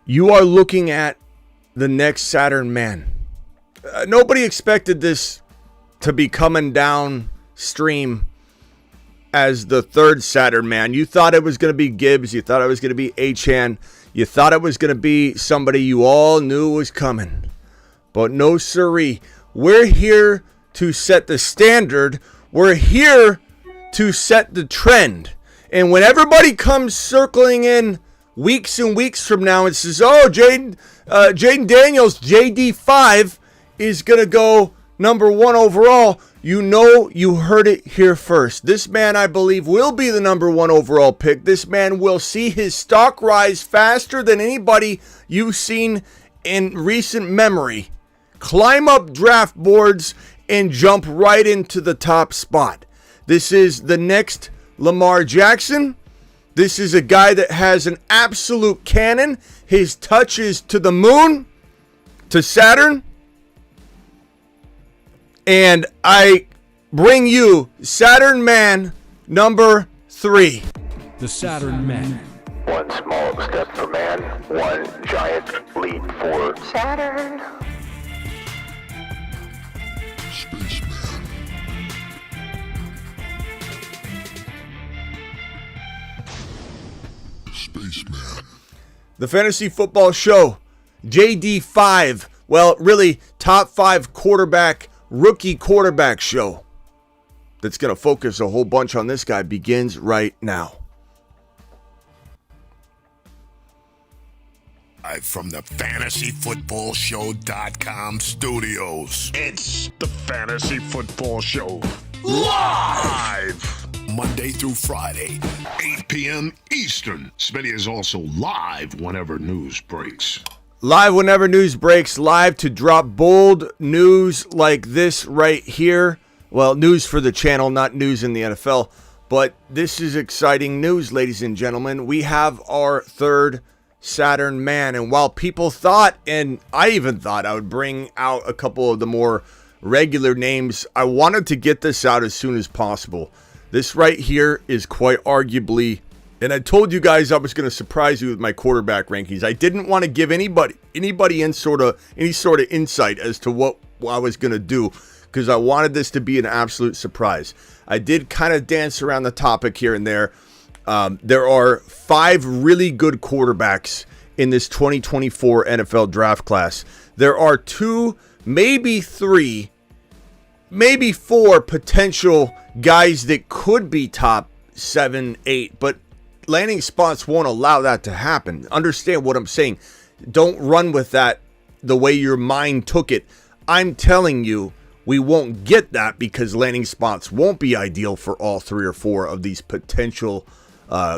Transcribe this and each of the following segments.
You are looking at the next Saturn man. Nobody expected this to be coming downstream as the third Saturn man. You thought it was going to be Gibbs. You thought it was going to be Achane. You thought it was going to be somebody you all knew was coming. But no siree. We're here to set the standard. We're here to set the trend. And when everybody comes circling in weeks and weeks from now and says, oh, Jaden Daniels, JD5, is going to go number 1 overall, you know you heard it here first. This man, I believe, will be the number 1 overall pick. This man will see his stock rise faster than anybody you've seen in recent memory. Climb up draft boards and jump right into the top spot. This is the next Lamar Jackson. This is a guy that has an absolute cannon. His touch is to the moon, to Saturn. And I bring you Saturn Man number 3. The Saturn Man. One small step for man, one giant leap for Saturn. Spaceman. Spaceman. The Fantasy Football Show, JD5. Well, really, top 5 rookie quarterback show that's going to focus a whole bunch on this guy begins right now. Live from the FantasyFootballShow.com studios. It's the Fantasy Football Show. Live! Monday through Friday, 8 p.m. Eastern. Smitty is also live whenever news breaks. Live whenever news breaks, live to drop bold news like this right here. Well, news for the channel, not news in the NFL. But this is exciting news, ladies and gentlemen. We have our third Saturn man. And while people thought, and I even thought I would bring out a couple of the more regular names, I wanted to get this out as soon as possible. This right here is quite arguably, and I told you guys I was going to surprise you with my quarterback rankings. I didn't want to give anybody any sort of insight as to what I was going to do, because I wanted this to be an absolute surprise. I did kind of dance around the topic here and there. There are 5 really good quarterbacks in this 2024 NFL draft class. There are 2, maybe 3, maybe 4 potential guys that could be top 7, 8, but landing spots won't allow that to happen. Understand what I'm saying. Don't run with that the way your mind took it. I'm telling you, we won't get that because landing spots won't be ideal for all 3 or 4 of these potential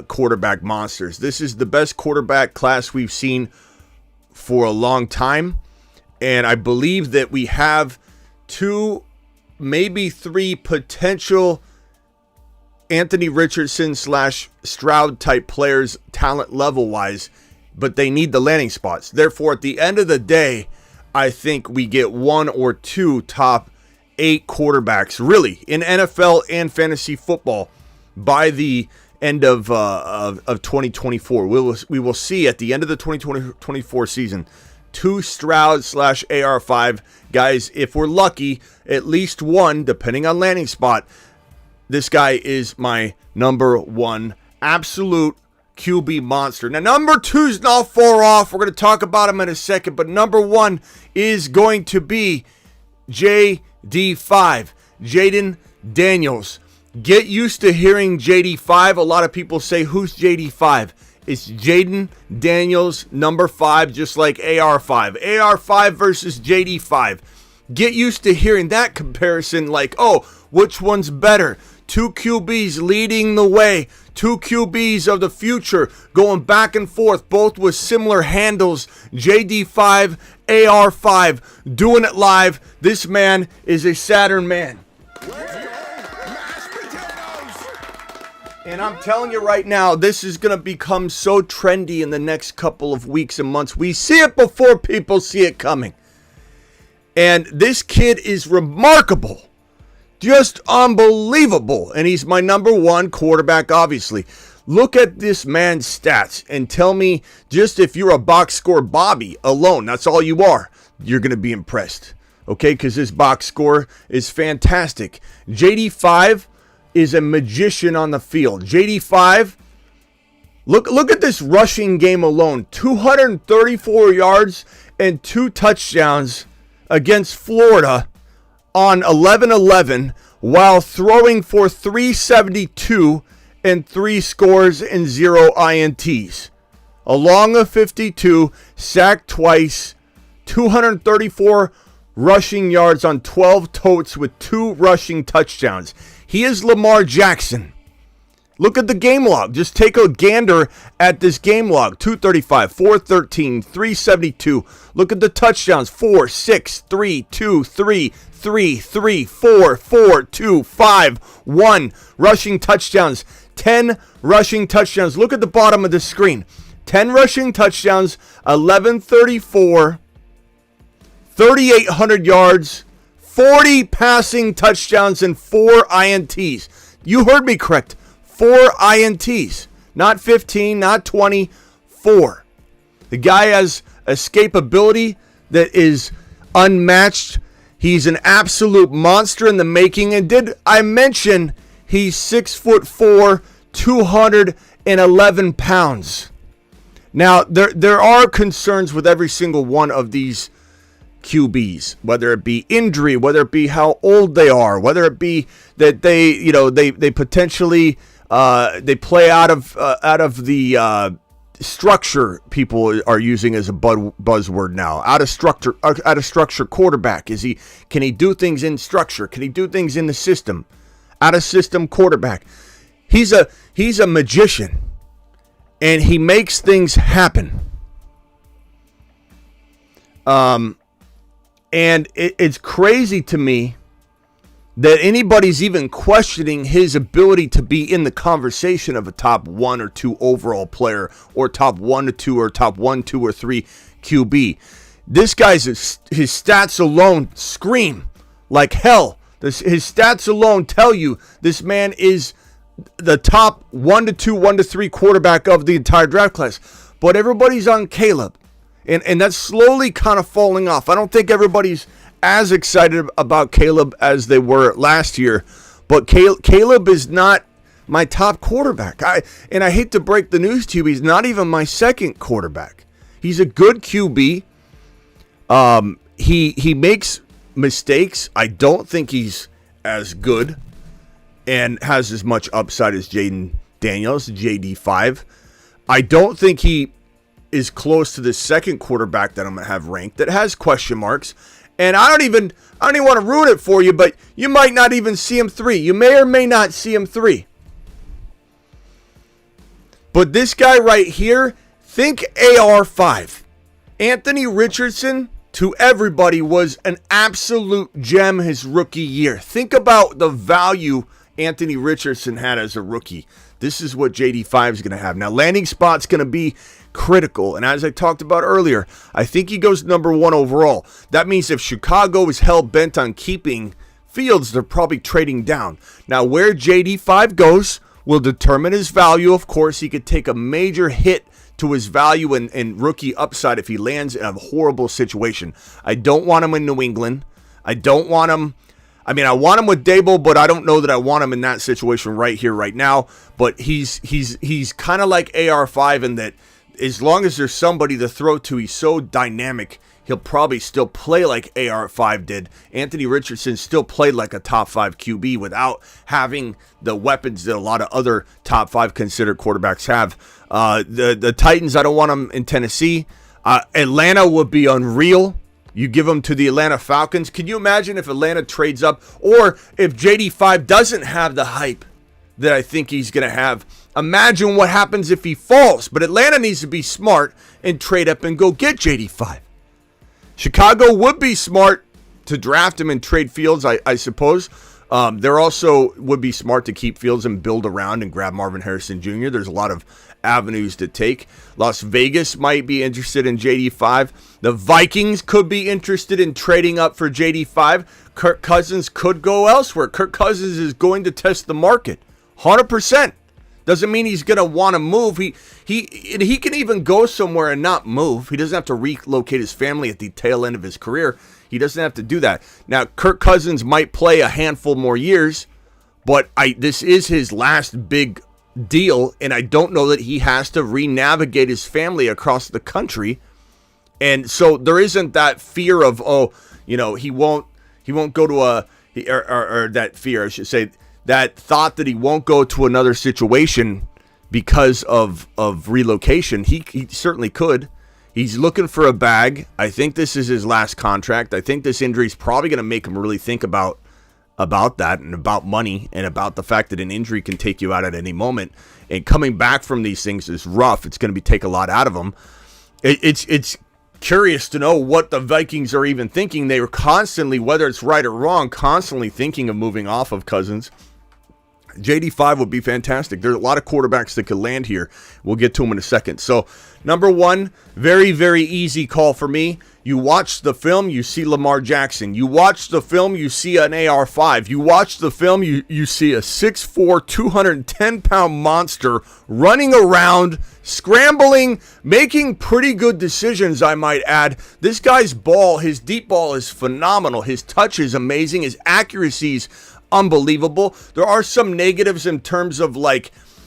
quarterback monsters. This is the best quarterback class we've seen for a long time, and I believe that we have 2, maybe 3 potential Anthony Richardson / Stroud type players talent level wise, but they need the landing spots. Therefore, at the end of the day, I think we get 1 or 2 top 8 quarterbacks really in NFL and fantasy football by the end of 2024. We will see at the end of the 2024 season 2 Stroud / AR5 guys. If we're lucky, at least 1, depending on landing spot. This guy is my number 1 absolute QB monster. Now, number 2's not far off. We're going to talk about him in a second. But number 1 is going to be JD5, Jaden Daniels. Get used to hearing JD5. A lot of people say, who's JD5? It's Jaden Daniels, number 5, just like AR5. AR5 versus JD5. Get used to hearing that comparison like, oh, which one's better? 2 QBs leading the way. 2 QBs of the future going back and forth, both with similar handles. JD5, AR5, doing it live. This man is a Saturn man. And I'm telling you right now, this is going to become so trendy in the next couple of weeks and months. We see it before people see it coming. And this kid is remarkable. Just unbelievable. And he's my number 1 quarterback, obviously. Look at this man's stats and tell me, just if you're a box score Bobby alone, that's all you are, you're going to be impressed. Okay, because this box score is fantastic. JD5 is a magician on the field. JD5, look at this rushing game alone. 234 yards and 2 touchdowns against Florida on 11-11 while throwing for 372 and 3 scores and 0 INTs. Along of 52, sacked twice, 234 rushing yards on 12 totes with 2 rushing touchdowns. He is Lamar Jackson. Look at the game log. Just take a gander at this game log. 235, 413, 372. Look at the touchdowns. 4, 6, 3, 2, 3, 3, 3, 4, 4, 2, 5, 1. Rushing touchdowns. 10 rushing touchdowns. Look at the bottom of the screen. 10 rushing touchdowns, 1134, 3,800 yards, 40 passing touchdowns, and 4 INTs. You heard me correct. 4 INTs. Not 15, not 20, 4. The guy has escapability that is unmatched. He's an absolute monster in the making. And did I mention he's 6'4", 211 pounds? Now, there are concerns with every single one of these QBs, whether it be injury, whether it be how old they are, whether it be that they potentially they play out of the structure people are using as a buzzword now. Out of structure quarterback. Can he do things in structure? Can he do things in the system? Out of system quarterback. He's a magician, and he makes things happen. And it's crazy to me that anybody's even questioning his ability to be in the conversation of a top 1 or 2 overall player, or top 1 to 2, or top 1, 2, or 3 QB. This guy's his stats alone scream like hell. His stats alone tell you this man is the top 1 to 2, 1 to 3 quarterback of the entire draft class. But everybody's on Caleb. And that's slowly kind of falling off. I don't think everybody's as excited about Caleb as they were last year. But Caleb is not my top quarterback. I hate to break the news to you, he's not even my second quarterback. He's a good QB. He makes mistakes. I don't think he's as good and has as much upside as Jaden Daniels, JD5. I don't think he is close to the second quarterback that I'm going to have ranked that has question marks. And I don't even want to ruin it for you, but you might not even see him 3. You may or may not see him 3. But this guy right here, think AR5. Anthony Richardson, to everybody, was an absolute gem his rookie year. Think about the value Anthony Richardson had as a rookie. This is what JD5 is going to have. Now, landing spot's going to be critical. And as I talked about earlier, I think he goes number 1 overall. That means if Chicago is hell-bent on keeping Fields, they're probably trading down. Now, where JD5 goes will determine his value. Of course, he could take a major hit to his value and rookie upside if he lands in a horrible situation. I don't want him in New England. I don't want him... I want him with Dable, but I don't know that I want him in that situation right here, right now. But he's kind of like AR5 in that as long as there's somebody to throw to, he's so dynamic, he'll probably still play like AR5 did. Anthony Richardson still played like a top 5 QB without having the weapons that a lot of other top 5 considered quarterbacks have. The Titans, I don't want them in Tennessee. Atlanta would be unreal. You give them to the Atlanta Falcons. Can you imagine if Atlanta trades up, or if JD5 doesn't have the hype that I think he's going to have? Imagine what happens if he falls. But Atlanta needs to be smart and trade up and go get JD5. Chicago would be smart to draft him and trade Fields, I suppose. They're also would be smart to keep Fields and build around and grab Marvin Harrison Jr. There's a lot of avenues to take. Las Vegas might be interested in JD5. The Vikings could be interested in trading up for JD5. Kirk Cousins could go elsewhere. Kirk Cousins is going to test the market. 100%. Doesn't mean he's going to want to move. He can even go somewhere and not move. He doesn't have to relocate his family at the tail end of his career. He doesn't have to do that. Now, Kirk Cousins might play a handful more years, but this is his last big deal, and I don't know that he has to re-navigate his family across the country. And so there isn't that fear of, he won't go to or that fear, I should say, that thought that he won't go to another situation because of relocation. He certainly could. He's looking for a bag. I think this is his last contract. I think this injury is probably going to make him really think about that and about money and about the fact that an injury can take you out at any moment. And coming back from these things is rough. It's going to take a lot out of him. It's curious to know what the Vikings are even thinking. They were constantly, whether it's right or wrong, constantly thinking of moving off of Cousins. JD5 would be fantastic. There's a lot of quarterbacks that could land here. We'll get to them in a second. So, number one, very, very easy call for me. You watch the film, you see Lamar Jackson. You watch the film, you see an AR-5. You watch the film, you see a 6'4", 210-pound monster running around, scrambling, making pretty good decisions, I might add. This guy's ball, his deep ball is phenomenal. His touch is amazing. His accuracy's unbelievable. There are some negatives in terms of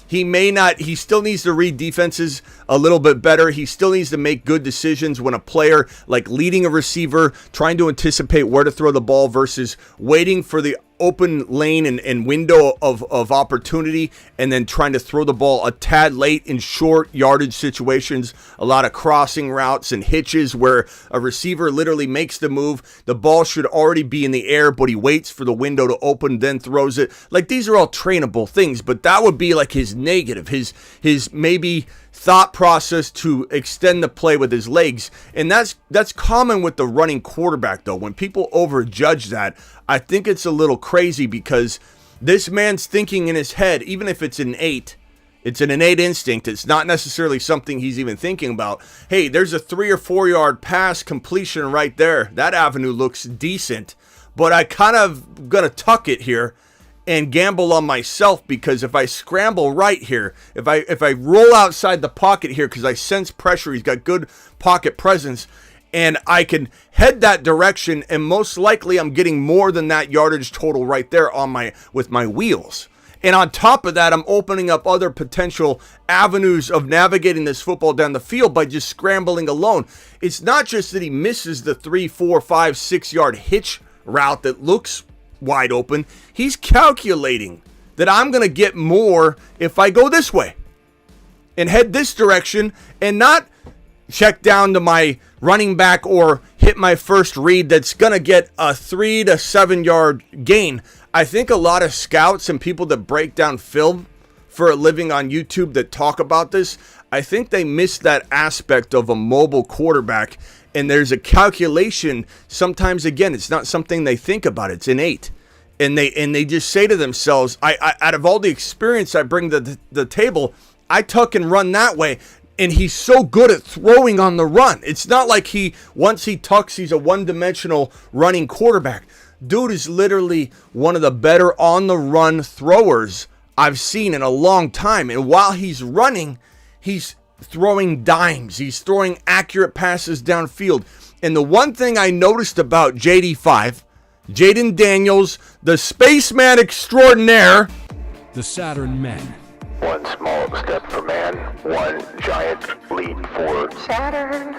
he still needs to read defenses a little bit better. He still needs to make good decisions when a player leading a receiver, trying to anticipate where to throw the ball versus waiting for the open lane and window of opportunity and then trying to throw the ball a tad late in short yardage situations. A lot of crossing routes and hitches where a receiver literally makes the move. The ball should already be in the air, but he waits for the window to open, then throws it. These are all trainable things, but that would be his negative, his maybe thought process to extend the play with his legs. And that's common with the running quarterback, though. When people overjudge that, I think it's a little crazy because this man's thinking in his head, even if it's innate, it's an innate instinct. It's not necessarily something he's even thinking about. Hey, there's a 3 or 4 yard pass completion right there. That avenue looks decent, but I kind of gonna tuck it here and gamble on myself, because if I scramble right here, if I roll outside the pocket here because I sense pressure, he's got good pocket presence, and I can head that direction, and most likely I'm getting more than that yardage total right there with my wheels. And on top of that, I'm opening up other potential avenues of navigating this football down the field by just scrambling alone. It's not just that he misses the 3, 4, 5, 6 yard hitch route that looks wide open. He's calculating that I'm going to get more if I go this way and head this direction and not check down to my running back or hit my first read that's going to get a 3 to 7 yard gain. I think a lot of scouts and people that break down film for a living on YouTube that talk about this, I think they miss that aspect of a mobile quarterback. And there's a calculation. Sometimes, again, it's not something they think about. It's innate. And they just say to themselves, I out of all the experience I bring to the table, I tuck and run that way. And he's so good at throwing on the run. It's not like once he tucks, he's a one-dimensional running quarterback. Dude is literally one of the better on-the-run throwers I've seen in a long time. And while he's running, he's throwing dimes. He's throwing accurate passes downfield. And the one thing I noticed about JD5, Jaden Daniels, the spaceman extraordinaire, the Saturn Men. One small step for man, one giant leap for Saturn.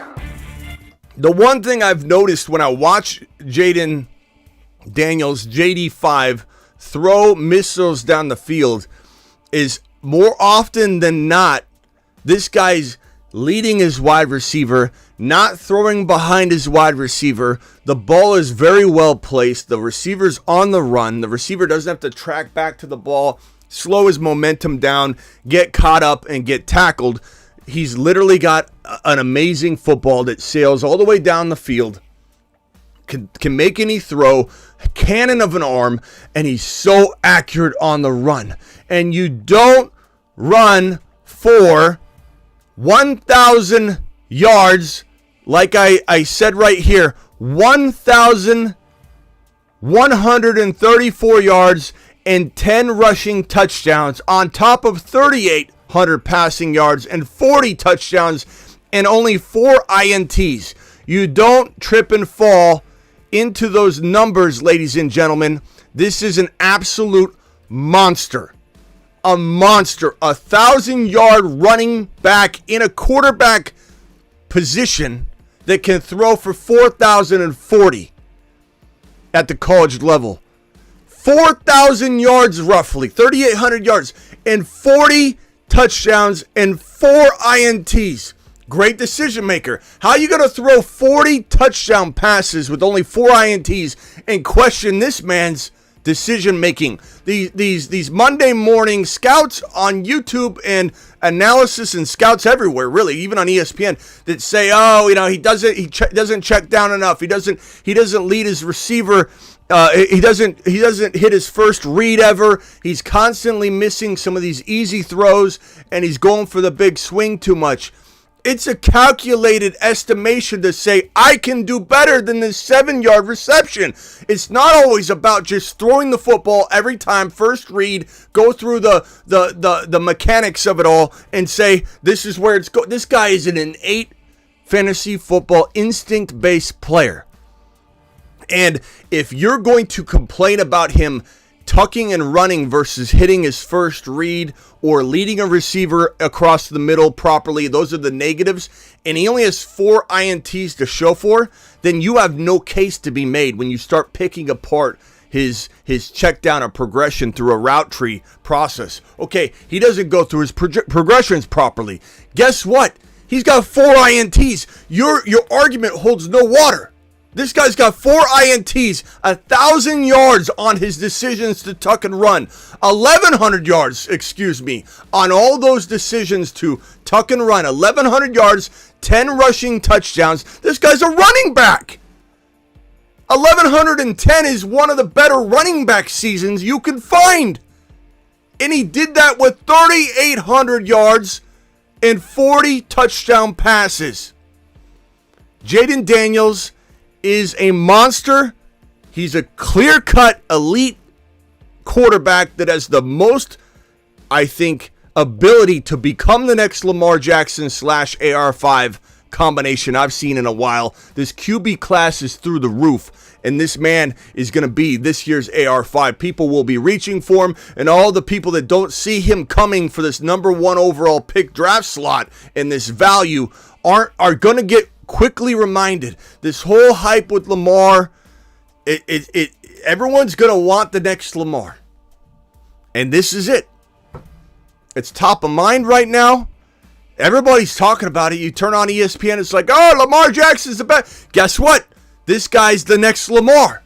the one thing I've noticed when I watch Jaden Daniels, JD5, throw missiles down the field is more often than not, this guy's leading his wide receiver, not throwing behind his wide receiver. The ball is very well placed. The receiver's on the run. The receiver doesn't have to track back to the ball, slow his momentum down, get caught up, and get tackled. He's literally got an amazing football that sails all the way down the field, can make any throw, cannon of an arm, and he's so accurate on the run. And you don't run for 1,000 yards, like I said right here, 1,134 yards and 10 rushing touchdowns on top of 3,800 passing yards and 40 touchdowns and only 4 INTs. You don't trip and fall into those numbers, ladies and gentlemen. This is an absolute monster. A monster. 1,000-yard running back in a quarterback position that can throw for 4,040 at the college level. 4,000 yards roughly, 3,800 yards, and 40 touchdowns and 4 INTs. Great decision maker. How are you going to throw 40 touchdown passes with only 4 INTs and question this man's decision making? These Monday morning scouts on YouTube and analysis and scouts everywhere, really, even on ESPN, that say, oh, he doesn't check down enough. He doesn't lead his receiver. He doesn't hit his first read ever. He's constantly missing some of these easy throws, and he's going for the big swing too much. It's a calculated estimation to say, I can do better than this 7-yard reception. It's not always about just throwing the football every time, first read, go through the mechanics of it all, and say, this is where it's going. This guy is an innate fantasy football instinct-based player. And if you're going to complain about him tucking and running versus hitting his first read or leading a receiver across the middle properly, those are the negatives, and he only has 4 INTs to show for, then you have no case to be made when you start picking apart his check down or progression through a route tree process. Okay, he doesn't go through his progressions properly. Guess what? He's got 4 INTs. Your argument holds no water. This guy's got 4 INTs, 1,000 yards on his decisions to tuck and run, 1,100 yards, on all those decisions to tuck and run, 1,100 yards, 10 rushing touchdowns. This guy's a running back. 1,110 is one of the better running back seasons you can find. And he did that with 3,800 yards and 40 touchdown passes. Jaden Daniels is a monster. He's a clear-cut elite quarterback that has the most, I think, ability to become the next Lamar Jackson / AR5 combination I've seen in a while. This QB class is through the roof, and this man is going to be this year's AR5. People will be reaching for him, and all the people that don't see him coming for this number 1 overall pick draft slot and this value are going to get quickly reminded. This whole hype with Lamar, everyone's going to want the next Lamar. And this is it. It's top of mind right now. Everybody's talking about it. You turn on ESPN, it's like, oh, Lamar Jackson's the best. Guess what? This guy's the next Lamar.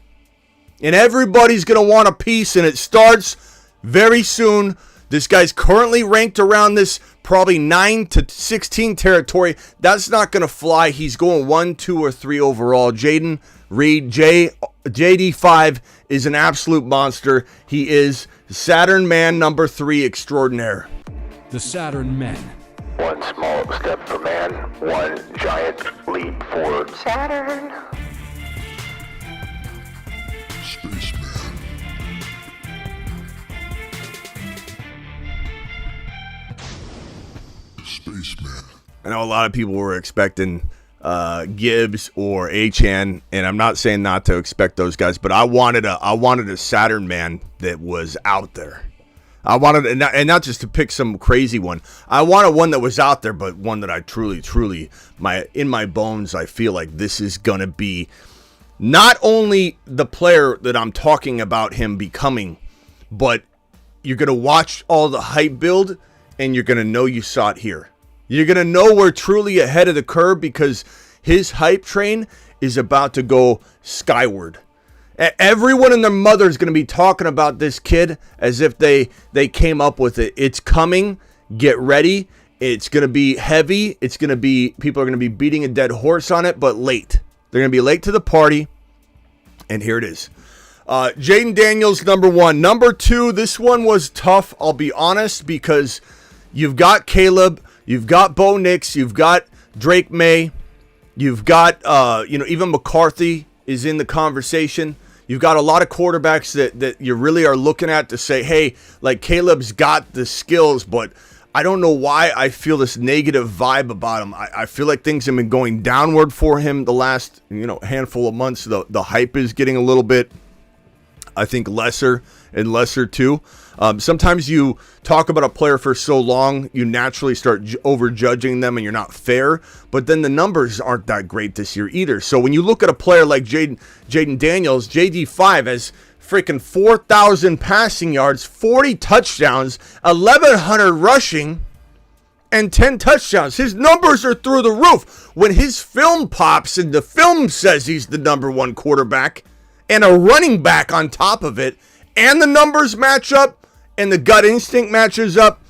And everybody's going to want a piece, and it starts very soon. This guy's currently ranked around this probably 9 to 16 territory. That's not going to fly. He's going 1, 2, or 3 overall. Jaden Reed, JD5 is an absolute monster. He is Saturn Man number 3 extraordinaire. The Saturn Men. One small step for man, one giant leap for Saturn. Spaceman. Spaceman. I know a lot of people were expecting Gibbs or Achan, and I'm not saying not to expect those guys, but I wanted a Saturn man that was out there. I wanted, and not just to pick some crazy one. I wanted one that was out there, but one that I truly, in my bones, I feel like this is going to be not only the player that I'm talking about him becoming, but you're going to watch all the hype build, and you're going to know you saw it here. You're going to know we're truly ahead of the curve because his hype train is about to go skyward. Everyone and their mother is going to be talking about this kid as if they came up with it. It's coming. Get ready. It's going to be heavy. It's going to be, people are going to be beating a dead horse on it, but late. They're going to be late to the party. And here it is. Jaden Daniels, number 1. Number 2, this one was tough, I'll be honest, because you've got Caleb, you've got Bo Nix, you've got Drake May, you've got, even McCarthy is in the conversation. You've got a lot of quarterbacks that you really are looking at to say, hey, like Caleb's got the skills, but I don't know why I feel this negative vibe about him. I feel like things have been going downward for him the last handful of months. The hype is getting a little bit, I think, lesser and lesser too. Sometimes you talk about a player for so long, you naturally start overjudging them and you're not fair. But then the numbers aren't that great this year either. So when you look at a player like Jaden Daniels, JD5 has freaking 4,000 passing yards, 40 touchdowns, 1,100 rushing, and 10 touchdowns. His numbers are through the roof. When his film pops and the film says he's the number one quarterback and a running back on top of it, and the numbers match up and the gut instinct matches up,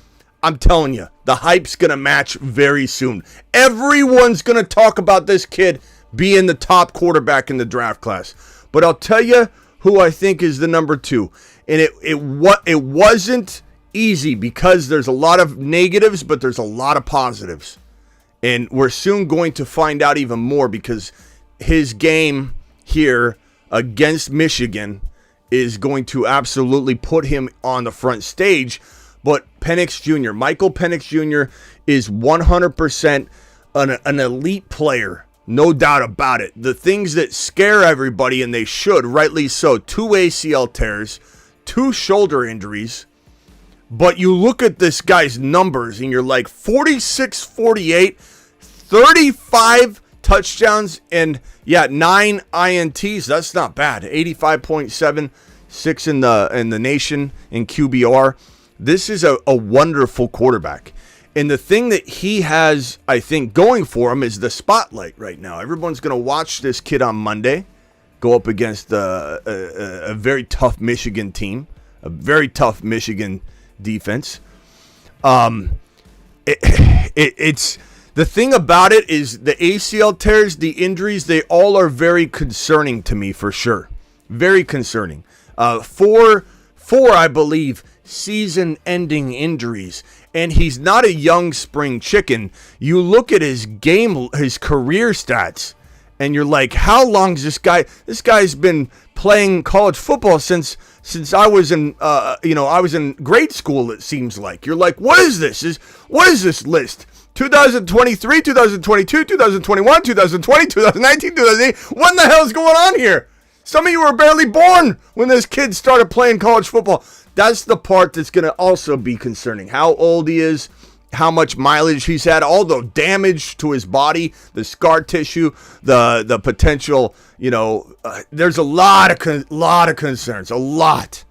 I'm telling you, the hype's going to match very soon. Everyone's going to talk about this kid being the top quarterback in the draft class. But I'll tell you who I think is the number 2. And it wasn't easy because there's a lot of negatives, but there's a lot of positives. And we're soon going to find out even more because his game here against Michigan is going to absolutely put him on the front stage. But Penix Jr., Michael Penix Jr. is 100% an elite player. No doubt about it. The things that scare everybody, and they should, rightly so, 2 ACL tears, 2 shoulder injuries. But you look at this guy's numbers, and you're like 46, 48, 35 touchdowns, and 9 INTs. That's not bad. 85.76 in the nation in QBR. This is a wonderful quarterback. And the thing that he has, I think, going for him is the spotlight right now. Everyone's going to watch this kid on Monday go up against a very tough Michigan team, a very tough Michigan defense. It's the thing about it is the ACL tears, the injuries, they all are very concerning to me for sure. Very concerning. Four, I believe, season-ending injuries. And he's not a young spring chicken. You look at his career stats, and you're like, how long is this guy? This guy's been playing college football since I was in I was in grade school. It seems like you're like, what is this? What is this list? 2023, 2022, 2021, 2020, 2019, 2008. What in the hell is going on here? Some of you were barely born when this kid started playing college football. That's the part that's going to also be concerning. How old he is, how much mileage he's had, all the damage to his body, the scar tissue, the potential, there's a lot of concerns, a lot.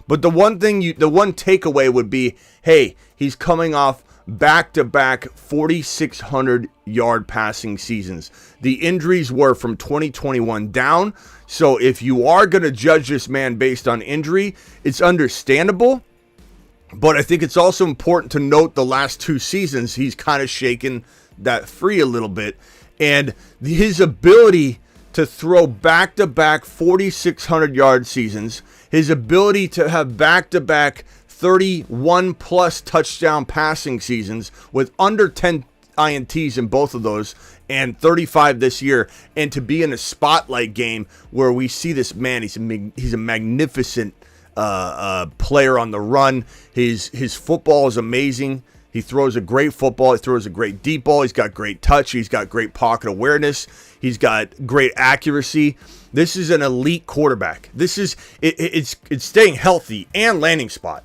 But the one takeaway would be, hey, he's coming off back-to-back 4,600-yard passing seasons. The injuries were from 2021 down. So if you are going to judge this man based on injury, it's understandable. But I think it's also important to note the last 2 seasons, he's kind of shaken that free a little bit. And his ability to throw back-to-back 4,600-yard seasons, his ability to have back-to-back 31-plus touchdown passing seasons with under 10 INTs in both of those, and 35 this year, and to be in a spotlight game where we see this man, he's a magnificent player on the run. His football is amazing. He throws a great football. He throws a great deep ball. He's got great touch. He's got great pocket awareness. He's got great accuracy. This is an elite quarterback. It's staying healthy and landing spot.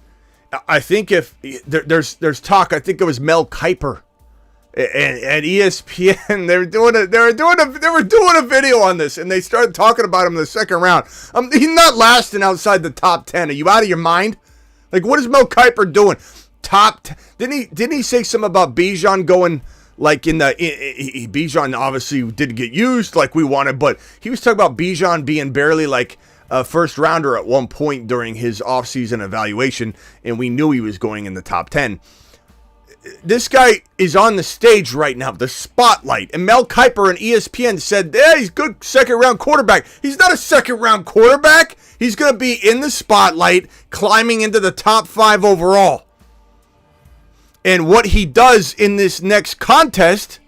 I think if there's talk, I think it was Mel Kiper and ESPN. They were doing a video on this, and they started talking about him in the second round. He's not lasting outside the top 10. Are you out of your mind? Like, what is Mel Kiper doing? Didn't he say something about Bijan going like Bijan obviously didn't get used like we wanted, but he was talking about Bijan being barely like a first rounder at one point during his offseason evaluation, and we knew he was going in the top 10. This guy is on the stage right now, the spotlight, and Mel Kiper and ESPN said, he's a good second-round quarterback. He's not a second-round quarterback. He's going to be in the spotlight, climbing into the top 5 overall. And what he does in this next contest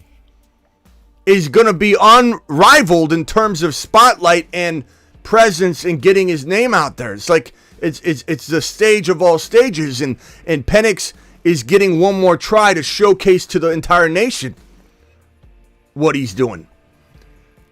is going to be unrivaled in terms of spotlight and presence and getting his name out there. It's like it's the stage of all stages, and Penix is getting one more try to showcase to the entire nation what he's doing.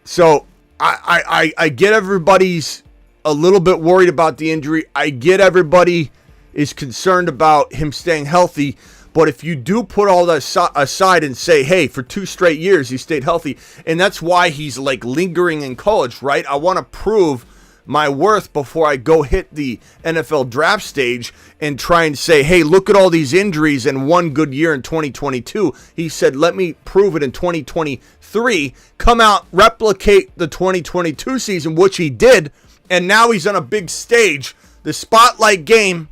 So I get everybody's a little bit worried about the injury. I get everybody is concerned about him staying healthy. But if you do put all that aside and say, hey, for 2 straight years he stayed healthy, and that's why he's like lingering in college, right? I want to prove my worth before I go hit the NFL draft stage and try and say, hey, look at all these injuries and one good year in 2022. He said, let me prove it in 2023, come out, replicate the 2022 season, which he did, and now he's on a big stage, the spotlight game,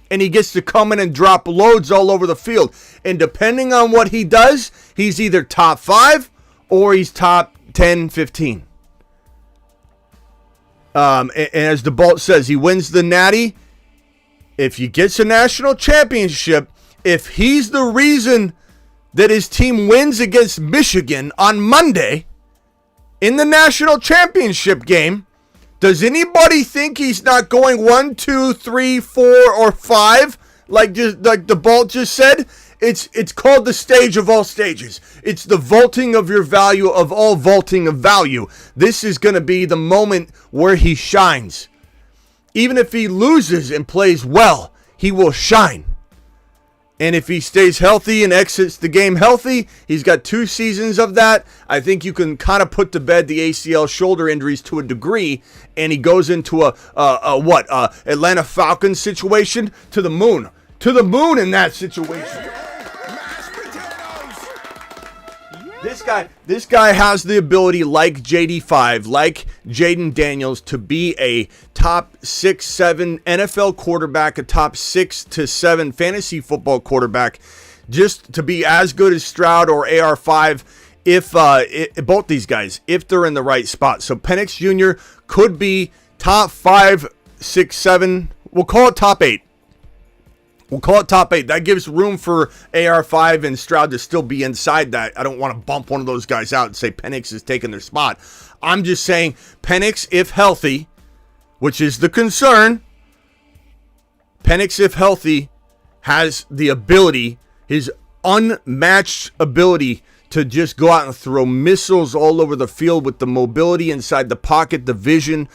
and he gets to come in and drop loads all over the field. And depending on what he does, he's either top 5 or he's top 10, 15. And as DeBalt says, he wins the Natty. If he gets a national championship, if he's the reason that his team wins against Michigan on Monday in the national championship game, does anybody think he's not going 1, 2, 3, 4, or 5? Like DeBalt just said, it's called the stage of all stages. It's the vaulting of your value of all vaulting of value. This is going to be the moment where he shines. Even if he loses and plays well, he will shine. And if he stays healthy and exits the game healthy, he's got 2 seasons of that. I think you can kind of put to bed the ACL shoulder injuries to a degree, and he goes into a Atlanta Falcons situation to the moon. To the moon in that situation. This guy has the ability, like JD5, like Jaden Daniels, to be a top 6, 7 NFL quarterback, a top 6 to 7 fantasy football quarterback, just to be as good as Stroud or AR5 if both these guys, if they're in the right spot. So Penix Jr. could be top 5, 6, 7. We'll call it top 8. That gives room for AR5 and Stroud to still be inside that. I don't want to bump one of those guys out and say Penix is taking their spot. I'm just saying Penix, if healthy, which is the concern, Penix, if healthy, has the ability, his unmatched ability to just go out and throw missiles all over the field with the mobility inside the pocket, the vision,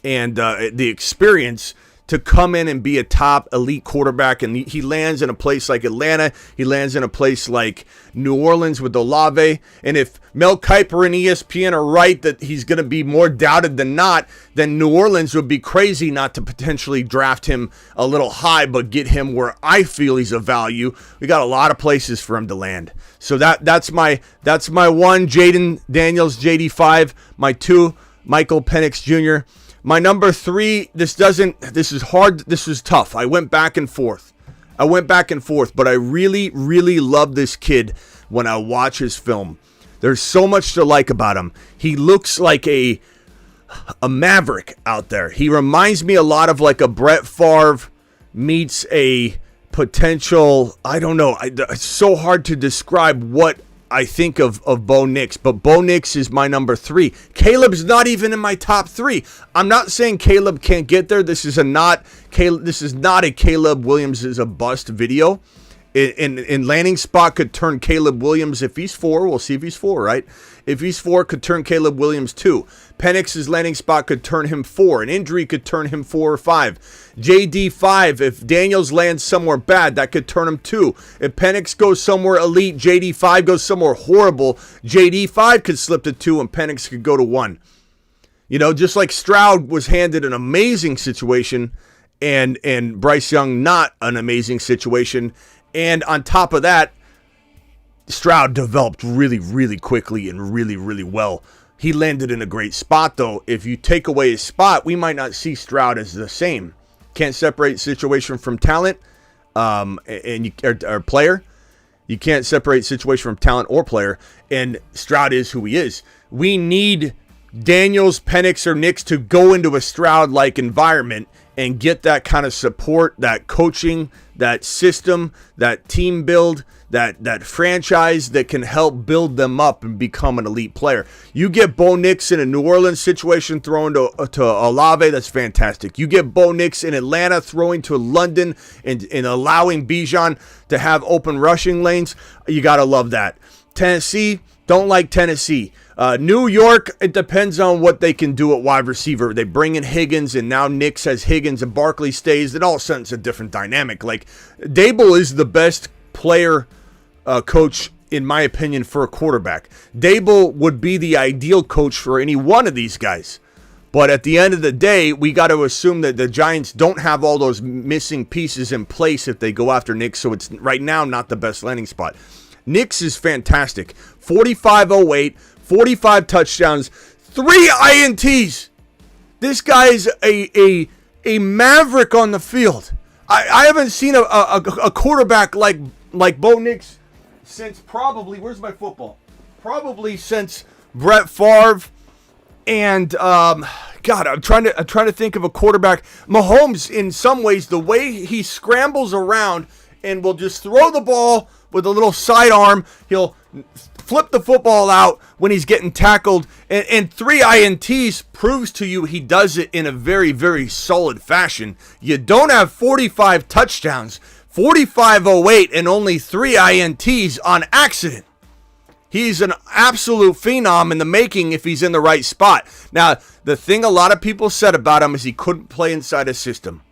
and the experience to come in and be a top elite quarterback. And he lands in a place like Atlanta. He lands in a place like New Orleans with Olave. And if Mel Kiper and ESPN are right that he's going to be more doubted than not, then New Orleans would be crazy not to potentially draft him a little high, but get him where I feel he's of value. We got a lot of places for him to land. So that's my 1, Jaden Daniels, JD5. My 2, Michael Penix Jr. My number 3, this is hard, this is tough. I went back and forth, but I really, really love this kid when I watch his film. There's so much to like about him. He looks like a maverick out there. He reminds me a lot of like a Brett Favre meets a potential, I don't know, it's so hard to describe what I think of Bo Nix, but Bo Nix is my number 3. Caleb's not even in my top 3. I'm not saying Caleb can't get there. This is not a Caleb Williams is a bust video. In landing spot could turn Caleb Williams if he's 4. We'll see if he's 4, right? If he's 4, could turn Caleb Williams 2. Penix's landing spot could turn him 4. An injury could turn him 4 or 5. JD 5, if Daniels lands somewhere bad, that could turn him 2. If Penix goes somewhere elite, JD 5 goes somewhere horrible, JD 5 could slip to 2 and Penix could go to 1. You know, just like Stroud was handed an amazing situation and Bryce Young not an amazing situation. And on top of that, Stroud developed really, really quickly and really, really well. He landed in a great spot, though. If you take away his spot, we might not see Stroud as the same. Can't separate situation from talent or player. You can't separate situation from talent or player. And Stroud is who he is. We need Daniels, Penix, or Nix to go into a Stroud-like environment and get that kind of support, that coaching, that system, that team build, that franchise that can help build them up and become an elite player. You get Bo Nix in a New Orleans situation throwing to Olave, that's fantastic. You get Bo Nix in Atlanta throwing to London and allowing Bijan to have open rushing lanes, you got to love that. Tennessee, don't like Tennessee. New York, it depends on what they can do at wide receiver. They bring in Higgins, and now Nix has Higgins and Barkley stays. Then all of a sudden it's a different dynamic. Like, Dable is the best player coach, in my opinion, for a quarterback. Dable would be the ideal coach for any one of these guys. But at the end of the day, we got to assume that the Giants don't have all those missing pieces in place if they go after Nix, so it's right now not the best landing spot. Nix is fantastic. 45-08, 45 touchdowns, 3 INTs. This guy's a maverick on the field. I haven't seen a quarterback like Bo Nix since probably, where's my football? Probably since Brett Favre and God, I'm trying to think of a quarterback. Mahomes, in some ways, the way he scrambles around and will just throw the ball with a little sidearm. He'll flip the football out when he's getting tackled. And 3 INTs proves to you he does it in a very, very solid fashion. You don't have 45 touchdowns, 45-08, and only 3 INTs on accident. He's an absolute phenom in the making if he's in the right spot. Now, the thing a lot of people said about him is he couldn't play inside a system.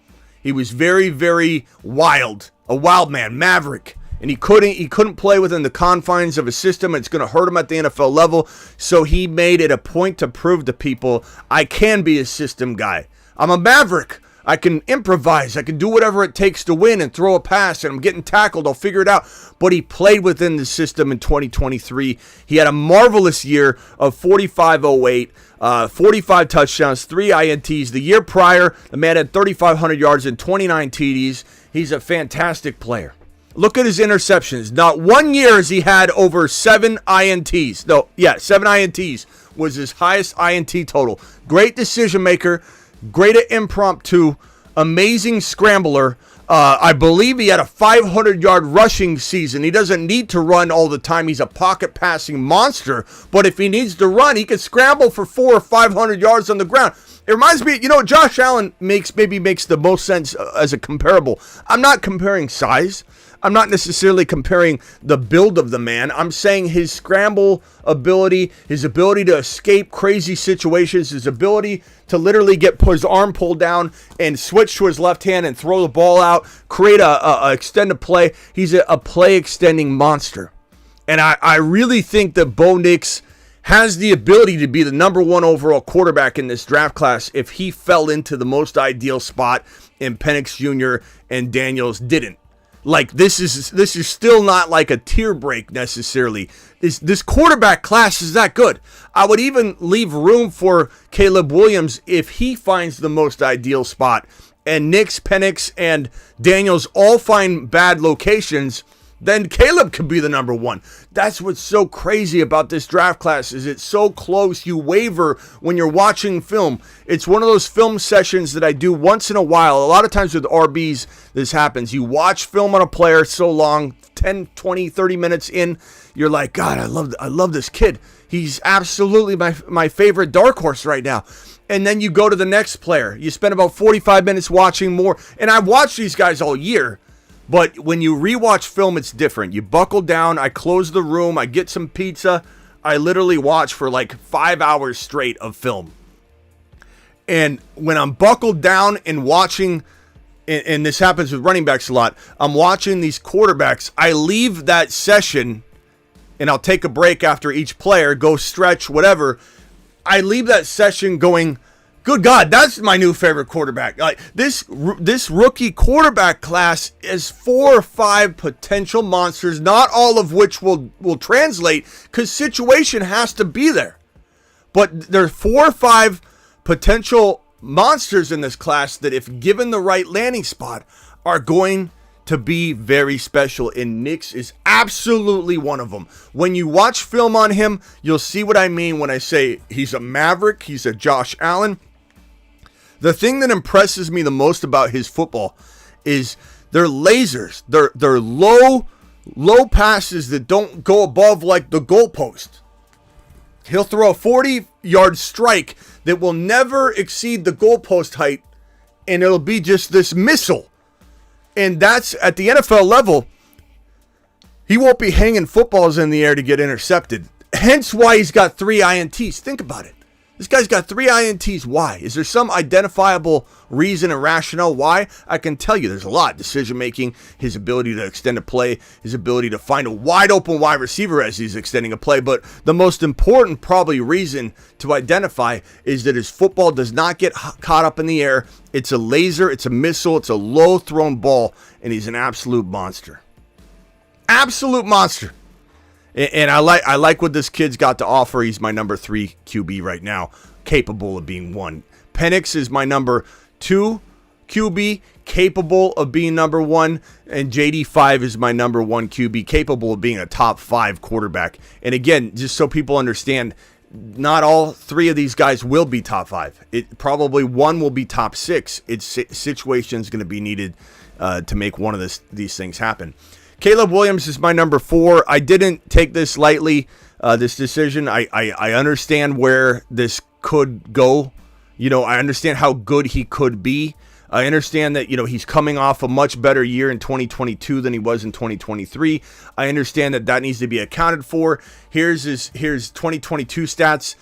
He was very, very wild, a wild man, maverick. And he couldn't play within the confines of a system. It's going to hurt him at the NFL level. So he made it a point to prove to people, I can be a system guy. I'm a maverick. I can improvise. I can do whatever it takes to win and throw a pass. And I'm getting tackled. I'll figure it out. But he played within the system in 2023. He had a marvelous year of 45-08, 45 touchdowns, 3 INTs. The year prior, the man had 3,500 yards and 29 TDs. He's a fantastic player. Look at his interceptions. Not 1 year has he had over 7 INTs. 7 INTs was his highest INT total. Great decision maker, great at impromptu, amazing scrambler. I believe he had a 500-yard rushing season. He doesn't need to run all the time. He's a pocket passing monster. But if he needs to run, he can scramble for 400 or 500 yards on the ground. It reminds me, Josh Allen makes the most sense as a comparable. I'm not comparing size. I'm not necessarily comparing the build of the man. I'm saying his scramble ability, his ability to escape crazy situations, his ability to literally get his arm pulled down and switch to his left hand and throw the ball out, create a extended play. He's a play extending monster. And I really think that Bo Nix has the ability to be the number 1 overall quarterback in this draft class if he fell into the most ideal spot and Penix Jr. and Daniels didn't. Like, this is still not like a tier break necessarily. This quarterback class is that good. I would even leave room for Caleb Williams if he finds the most ideal spot. And Nix, Penix, and Daniels all find bad locations. Then Caleb could be the number 1. That's what's so crazy about this draft class is it's so close. You waver when you're watching film. It's one of those film sessions that I do once in a while. A lot of times with RBs, this happens. You watch film on a player so long, 10, 20, 30 minutes in, you're like, God, I love this kid. He's absolutely my favorite dark horse right now. And then you go to the next player. You spend about 45 minutes watching more. And I've watched these guys all year. But when you rewatch film, it's different. You buckle down, I close the room, I get some pizza. I literally watch for like 5 hours straight of film. And when I'm buckled down and watching, and this happens with running backs a lot, I'm watching these quarterbacks. I leave that session, and I'll take a break after each player, go stretch, whatever. I leave that session going, good God, that's my new favorite quarterback. Like this rookie quarterback class is 4 or 5 potential monsters, not all of which will translate because situation has to be there. But there's 4 or 5 potential monsters in this class that, if given the right landing spot, are going to be very special, and Nix is absolutely one of them. When you watch film on him, you'll see what I mean when I say he's a maverick, he's a Josh Allen. The thing that impresses me the most about his football is they're lasers. They're low passes that don't go above like the goalpost. He'll throw a 40-yard strike that will never exceed the goalpost height, and it'll be just this missile. And that's at the NFL level. He won't be hanging footballs in the air to get intercepted. Hence why he's got 3 INTs. Think about it. This guy's got 3 INTs. Why? Is there some identifiable reason and rationale why? I can tell you there's a lot. Decision making, his ability to extend a play, his ability to find a wide open wide receiver as he's extending a play. But the most important probably reason to identify is that his football does not get caught up in the air. It's a laser, it's a missile, it's a low thrown ball, and he's an absolute monster. Absolute monster. And I like what this kid's got to offer. He's my number 3 QB right now, capable of being 1. Penix is my number 2 QB, capable of being number 1. And JD5 is my number 1 QB, capable of being a top 5 quarterback. And again, just so people understand, not all 3 of these guys will be top 5. It probably 1 will be top 6. It's situations going to be needed to make one of these things happen. Caleb Williams is my number 4. I didn't take this lightly, this decision. I understand where this could go. I understand how good he could be. I understand that, he's coming off a much better year in 2022 than he was in 2023. I understand that needs to be accounted for. Here's 2022 stats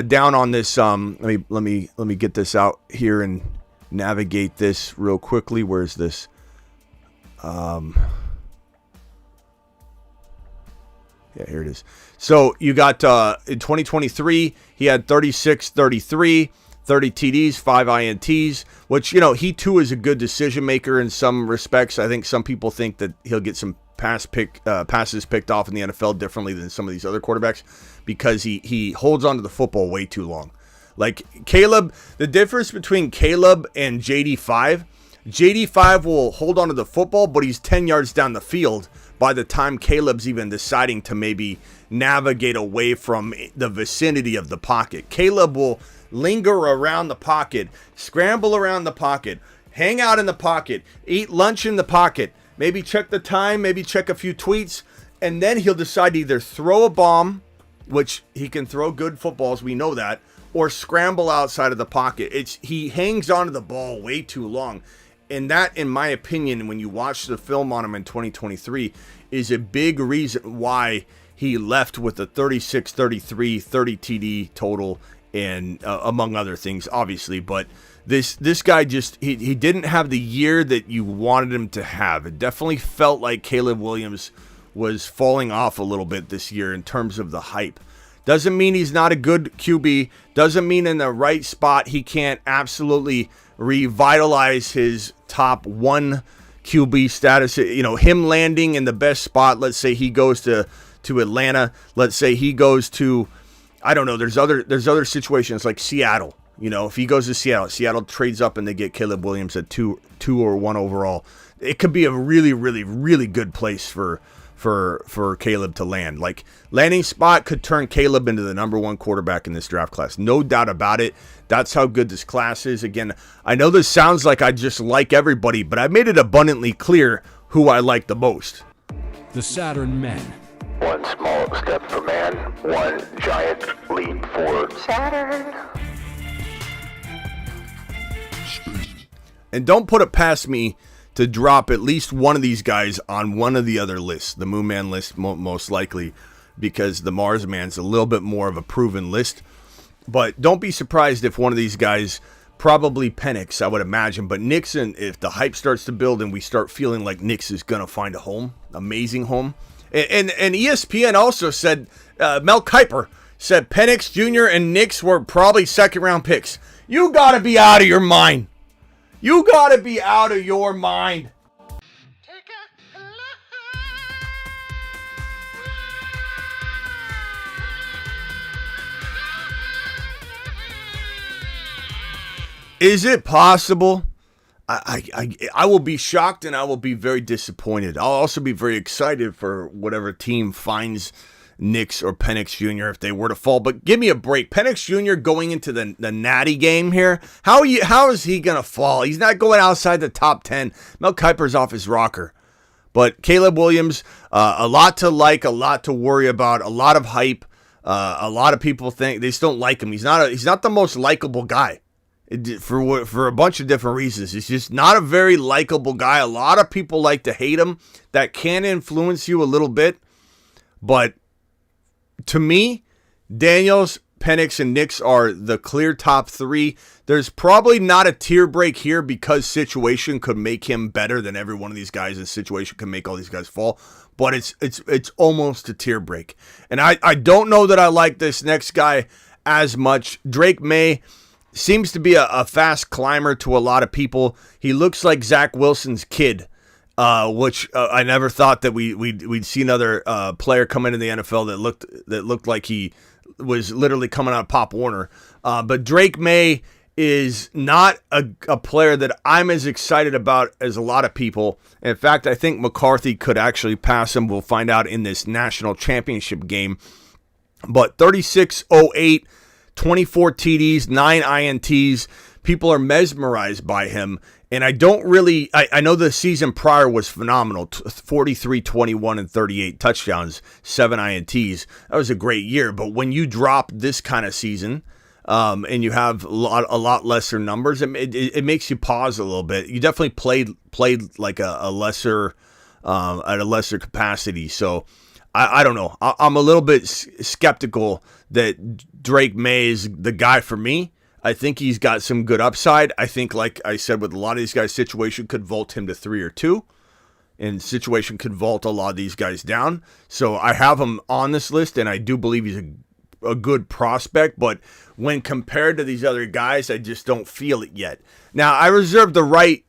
down on this. Let me get this out here and navigate this real quickly. Where's this? Yeah, here it is. So you got in 2023, he had 36, 33, 30 TDs, 5 INTs, which, he too is a good decision maker in some respects. I think some people think that he'll get some passes picked off in the NFL differently than some of these other quarterbacks because he holds onto the football way too long. Like Caleb, the difference between Caleb and JD5 will hold onto the football, but he's 10 yards down the field by the time Caleb's even deciding to maybe navigate away from the vicinity of the pocket. Caleb will linger around the pocket, scramble around the pocket, hang out in the pocket, eat lunch in the pocket, maybe check the time, maybe check a few tweets, and then he'll decide to either throw a bomb, which he can throw good footballs, we know that, or scramble outside of the pocket. He hangs onto the ball way too long. And that, in my opinion, when you watch the film on him in 2023, is a big reason why he left with a 36, 33, 30 TD total, and among other things, obviously. But this guy just, he didn't have the year that you wanted him to have. It definitely felt like Caleb Williams was falling off a little bit this year in terms of the hype. Doesn't mean he's not a good QB. Doesn't mean in the right spot he can't absolutely revitalize his top 1 QB status. Him landing in the best spot. Let's say he goes to Atlanta. Let's say he goes to, I don't know. There's other situations like Seattle. If he goes to Seattle trades up and they get Caleb Williams at 2 or 1 overall. It could be a really, really, really good place for Caleb to land. Like, landing spot could turn Caleb into the number 1 quarterback in this draft class. No doubt about it. That's how good this class is. Again, I know this sounds like I just like everybody, but I made it abundantly clear who I like the most. The Saturn Men. One small step for man, one giant leap for Saturn. And don't put it past me to drop at least one of these guys on one of the other lists, the Moon Man list most likely, because the Mars Man's a little bit more of a proven list. But don't be surprised if one of these guys, probably Penix, I would imagine, but Nixon, if the hype starts to build and we start feeling like Nix is going to find a home, amazing home. And ESPN also said, Mel Kiper said Penix Jr. and Nix were probably second-round picks. You got to be out of your mind. You got to be out of your mind. Is it possible? I will be shocked and I will be very disappointed. I'll also be very excited for whatever team finds Nix or Penix Jr. if they were to fall. But give me a break. Penix Jr. going into the natty game here. How is he going to fall? He's not going outside the top 10. Mel Kiper's off his rocker. But Caleb Williams, a lot to like, a lot to worry about, a lot of hype. A lot of people think they just don't like him. He's not the most likable guy for a bunch of different reasons. He's just not a very likable guy. A lot of people like to hate him. That can influence you a little bit. But to me, Daniels, Penix, and Nix are the clear top 3. There's probably not a tier break here because situation could make him better than every one of these guys, and situation can make all these guys fall. But it's almost a tier break. And I don't know that I like this next guy as much. Drake May seems to be a fast climber to a lot of people. He looks like Zach Wilson's kid, which I never thought that we'd see another player come into the NFL that looked like he was literally coming out of Pop Warner. But Drake May is not a player that I'm as excited about as a lot of people. In fact, I think McCarthy could actually pass him. We'll find out in this national championship game. But 36.08, 24 TDs, 9 INTs. People are mesmerized by him. And I know the season prior was phenomenal. 43, 21, and 38 touchdowns, 7 INTs. That was a great year. But when you drop this kind of season, and you have a lot lesser numbers, it makes you pause a little bit. You definitely played like a lesser at a lesser capacity. So I don't know. I'm a little bit skeptical that Drake May is the guy for me. I think he's got some good upside. I think, like I said, with a lot of these guys, situation could vault him to 3 or 2. And situation could vault a lot of these guys down. So I have him on this list, and I do believe he's a good prospect. But when compared to these other guys, I just don't feel it yet. Now, I reserve the right,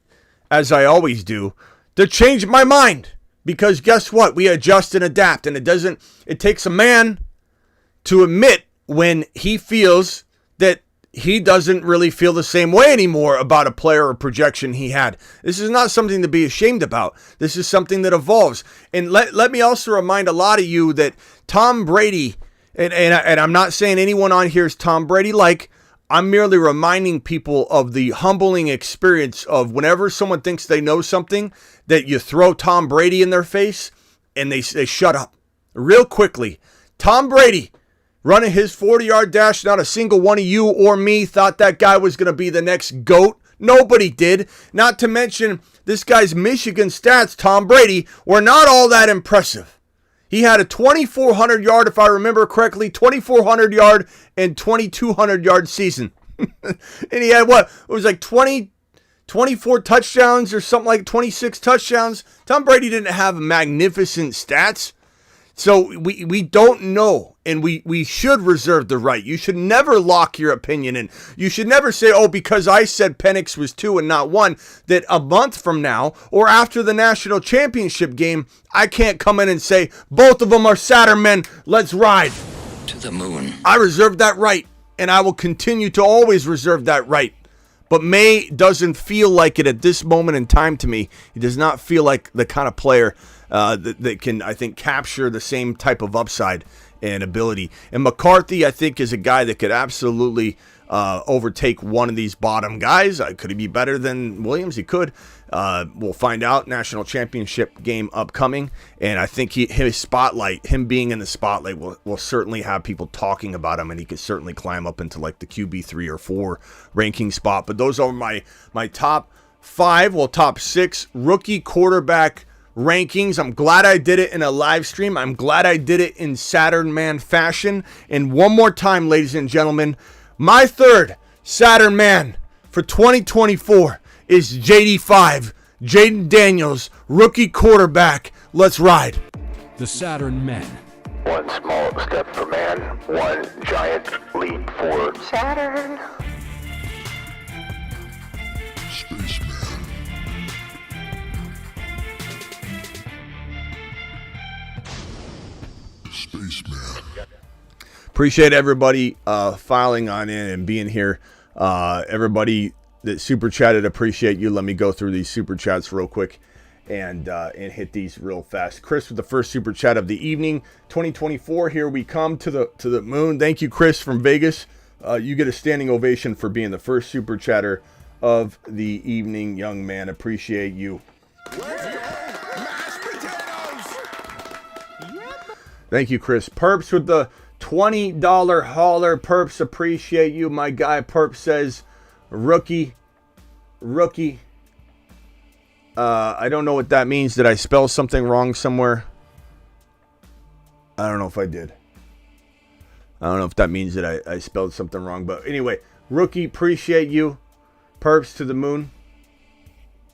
as I always do, to change my mind. Because guess what? We adjust and adapt. And it takes a man to admit when he feels that he doesn't really feel the same way anymore about a player or projection he had. This is not something to be ashamed about. This is something that evolves. And let me also remind a lot of you that Tom Brady, and I'm not saying anyone on here is Tom Brady like, I'm merely reminding people of the humbling experience of whenever someone thinks they know something, that you throw Tom Brady in their face and they shut up real quickly. Tom Brady running his 40-yard dash, not a single one of you or me thought that guy was going to be the next GOAT. Nobody did. Not to mention, this guy's Michigan stats, Tom Brady, were not all that impressive. He had a 2,400 yard, if I remember correctly, 2,400 yard and 2,200 yard season. And he had what? It was like 24 touchdowns or something, like 26 touchdowns. Tom Brady didn't have magnificent stats. So we don't know, and we should reserve the right. You should never lock your opinion in. You should never say, oh, because I said Penix was 2 and not 1, that a month from now or after the national championship game, I can't come in and say, both of them are Saturn men, let's ride. To the moon. I reserve that right, and I will continue to always reserve that right. But May doesn't feel like it at this moment in time to me. He does not feel like the kind of player that can, I think, capture the same type of upside and ability. And McCarthy, I think, is a guy that could absolutely overtake one of these bottom guys. Could he be better than Williams? He could. We'll find out. National championship game upcoming. And I think him being in the spotlight will certainly have people talking about him, and he could certainly climb up into like the QB 3 or 4 ranking spot. But those are my top 5, top 6 rookie quarterback rankings. I'm glad I did it in a live stream. I'm glad I did it in Saturn Man fashion. And one more time, ladies and gentlemen, my third Saturn Man for 2024 is JD5, Jaden Daniels, rookie quarterback. Let's ride. The Saturn Men. One small step for man, one giant leap for Saturn. Spaceman. Spaceman. Appreciate everybody filing on in and being here. Everybody that super chatted, appreciate you. Let me go through these super chats real quick. and hit these real fast. Chris with the first super chat of the evening. 2024, here we come to the moon. Thank you, Chris from Vegas. You get a standing ovation for being the first super chatter of the evening, young man. Appreciate you. Thank you, Chris. Perps with the $20 hauler. Perps, appreciate you, my guy. Perps says, rookie. I don't know what that means. Did I spell something wrong somewhere? I don't know if I did. I don't know if that means that I spelled something wrong. But anyway, rookie, appreciate you. Perps to the moon.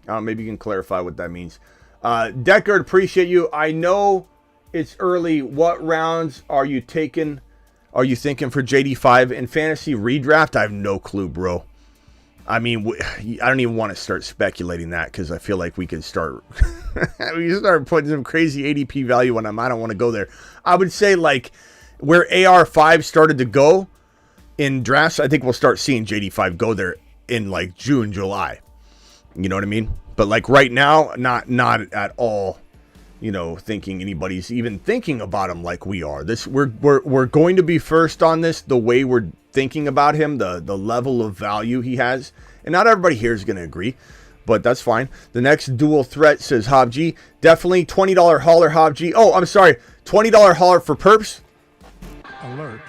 Maybe you can clarify what that means. Deckard, appreciate you. I know it's early. What rounds are you taking? Are you thinking for JD5 in fantasy redraft? I have no clue, bro. I mean, I don't even want to start speculating that because I feel like we could start putting some crazy ADP value on them. I don't want to go there. I would say like where AR5 started to go in drafts, I think we'll start seeing JD5 go there in like June, July. You know what I mean? But like right now, not at all. Thinking anybody's even thinking about him like we are. We're going to be first on this. The way we're thinking about him, the level of value he has, and not everybody here is going to agree, but that's fine. The next dual threat says Hob G. Definitely $20 hauler Hob G. Oh, I'm sorry, $20 hauler for Perps. Alert.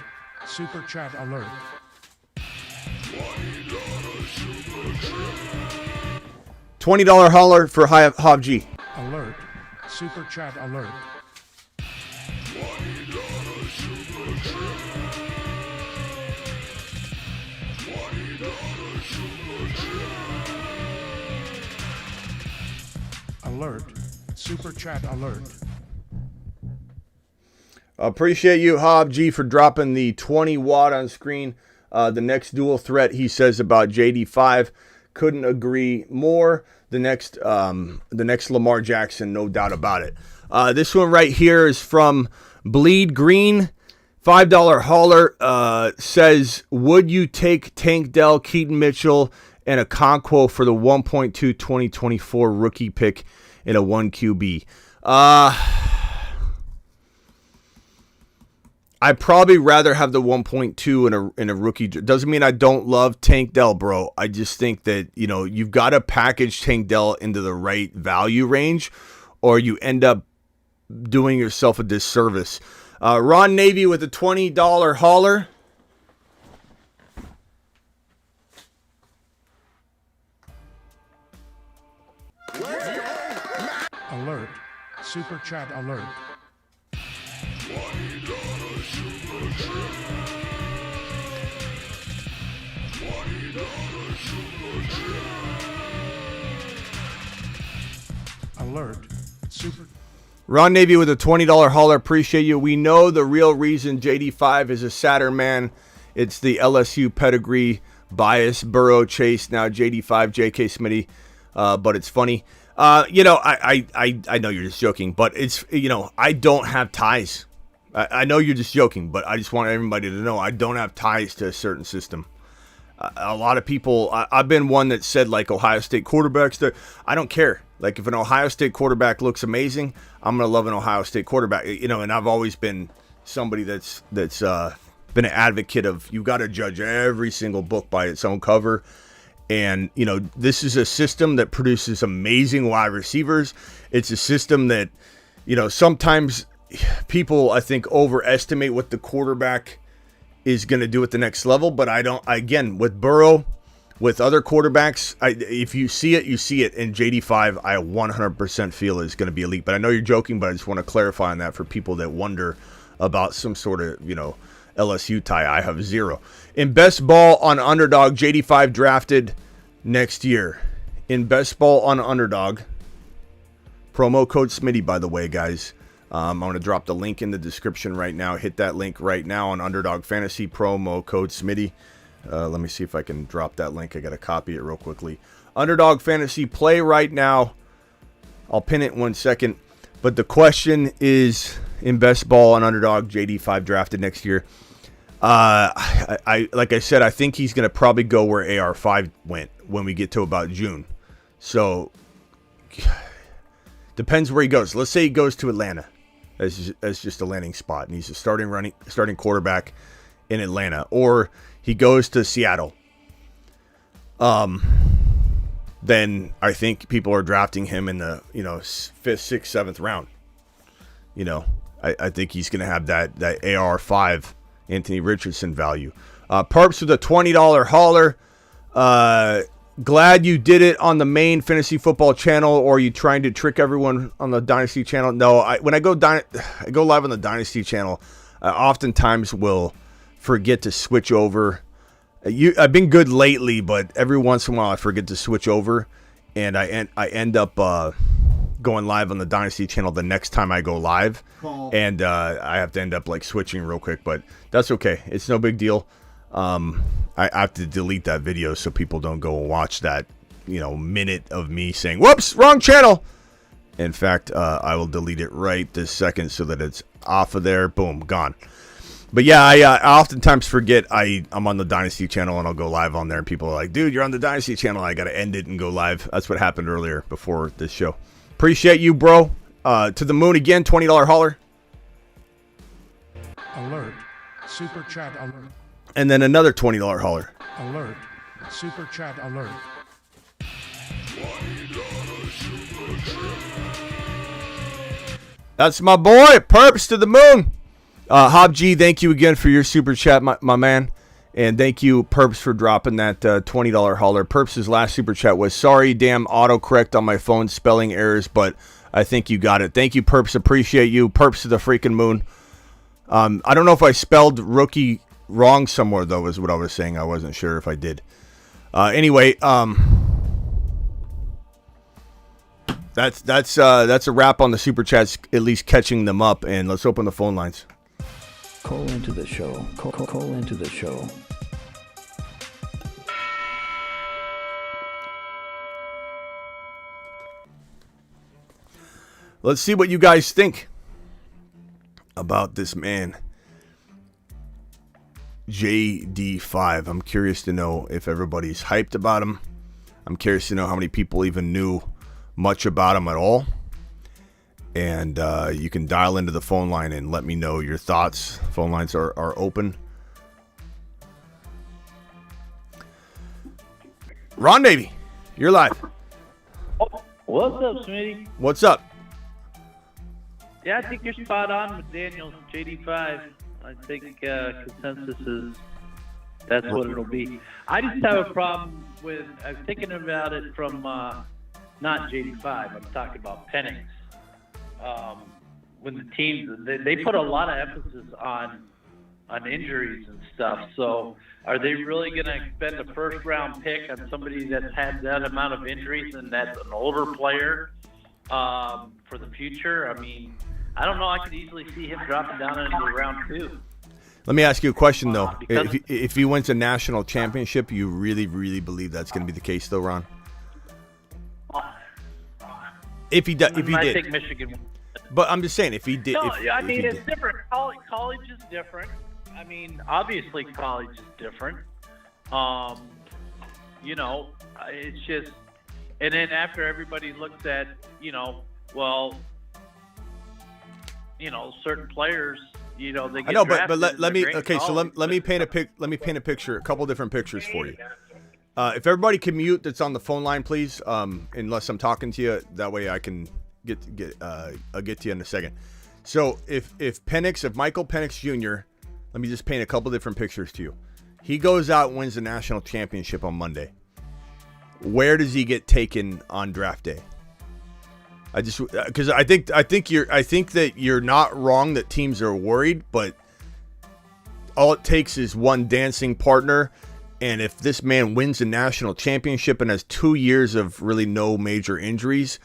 Super chat alert. $20 hauler for Hob G. Alert. Super chat alert. Alert. Super chat alert. Appreciate you, Hob G, for dropping the 20 watt on screen. The next dual threat he says about JD5. Couldn't agree more. The next Lamar Jackson, no doubt about it. This one right here is from Bleed Green. $5 hauler says, would you take Tank Dell, Keaton Mitchell, and a Conquo for the 1.2 2024 rookie pick in a 1 QB? I'd probably rather have the 1.2 in a rookie. Doesn't mean I don't love Tank Dell, bro. I just think that, you've got to package Tank Dell into the right value range, or you end up doing yourself a disservice. Ron Navy with a $20 hauler. Alert. Super chat alert. Alert. Super. Ron Navy with a $20 hauler. Appreciate you. We know the real reason JD5 is a Saturn man. It's the LSU pedigree bias. Burrow, Chase, now JD5, JK Smitty. But it's funny. I know you're just joking, but it's, I don't have ties. I know you're just joking, but I just want everybody to know I don't have ties to a certain system. A lot of people, I've been one that said like Ohio State quarterbacks that I don't care. Like if an Ohio State quarterback looks amazing, I'm going to love an Ohio State quarterback, and I've always been somebody that's been an advocate of you got to judge every single book by its own cover. And, this is a system that produces amazing wide receivers. It's a system that, sometimes people, I think, overestimate what the quarterback is going to do at the next level. But again, with Burrow, with other quarterbacks, if you see it, you see it. And JD5, I 100% feel is going to be elite. But I know you're joking, but I just want to clarify on that for people that wonder about some sort of, LSU tie. I have zero. In best ball on underdog, JD5 drafted next year. In best ball on underdog, promo code Smitty, by the way, guys. I'm going to drop the link in the description right now. Hit that link right now on Underdog Fantasy, promo code Smitty. Let me see if I can drop that link. I got to copy it real quickly. Underdog Fantasy, play right now. I'll pin it in 1 second. But the question is, in best ball on underdog, JD5 drafted next year. I like I said, I think he's going to probably go where AR5 went when we get to about June. So Depends where he goes. Let's say he goes to Atlanta as just a landing spot, and he's a starting quarterback in Atlanta, or he goes to Seattle. Then I think people are drafting him in the 5th, 6th, 7th round. I think he's going to have that AR5 Anthony Richardson value. Perps with a $20 hauler. Glad you did it on the main fantasy football channel, or are you trying to trick everyone on the Dynasty channel? No, when I go live on the Dynasty channel, I oftentimes will forget to switch over. I've been good lately, but every once in a while I forget to switch over, and I end up going live on the Dynasty channel the next time I go live, and I have to end up switching real quick, but that's okay. It's no big deal. I have to delete that video so people don't go and watch that minute of me saying, "Whoops, wrong channel." In fact, I will delete it right this second so that it's off of there. Boom, gone. But yeah, I oftentimes forget I'm on the Dynasty channel, and I'll go live on there, and people are like, "Dude, you're on the Dynasty channel." I got to end it and go live. That's what happened earlier before this show. Appreciate you, bro. To the moon again, $20 hauler. Alert. Super chat alert. And then another $20 hauler. Alert. Super chat alert. That's my boy, Perps to the moon. Hob G, thank you again for your super chat, my man. And thank you, Perps, for dropping that $20 hauler. Perps' last super chat was, "Sorry, damn autocorrect on my phone, spelling errors, but I think you got it." Thank you, Perps. Appreciate you. Perps to the freaking moon. I don't know if I spelled rookie wrong somewhere, though, is what I was saying. I wasn't sure if I did. Anyway, that's a wrap on the super chats, at least catching them up. And let's open the phone lines. Call into the show. Call into the show. Let's see what you guys think about this man, JD5. I'm curious to know if everybody's hyped about him. I'm curious to know how many people even knew much about him at all. And you can dial into the phone line and let me know your thoughts. Phone lines are open. Ron Davey, you're live. What's up, Smitty? What's up? Yeah, I think you're spot on with Daniels, JD5. I think consensus is that's what it'll be. I just have a problem with, I'm thinking about it from not JD5, I'm talking about Penix. When the teams, they put a lot of emphasis on injuries and stuff, so are they really going to spend a first-round pick on somebody that's had that amount of injuries and that's an older player for the future? I mean, I don't know. I could easily see him dropping down into round 2. Let me ask you a question, though. If he wins a national championship, you really, really believe that's going to be the case, though, Ron? If he did, I think Michigan. But I'm just saying, if he did. No, if it's did. different. College is different. I mean, obviously, college is different. It's just, and then after everybody looks at, certain players, they get I know, but drafted let and they're me great in okay. So college. let me paint a picture, a couple different pictures for you. If everybody can mute that's on the phone line, please, unless I'm talking to you, that way I can I'll get to you in a second. So if Michael Penix Jr., let me just paint a couple different pictures to you. He goes out and wins the national championship on Monday. Where does he get taken on draft day? Because I think that you're not wrong that teams are worried, but all it takes is one dancing partner. And if this man wins a national championship and has 2 years of really no major injuries,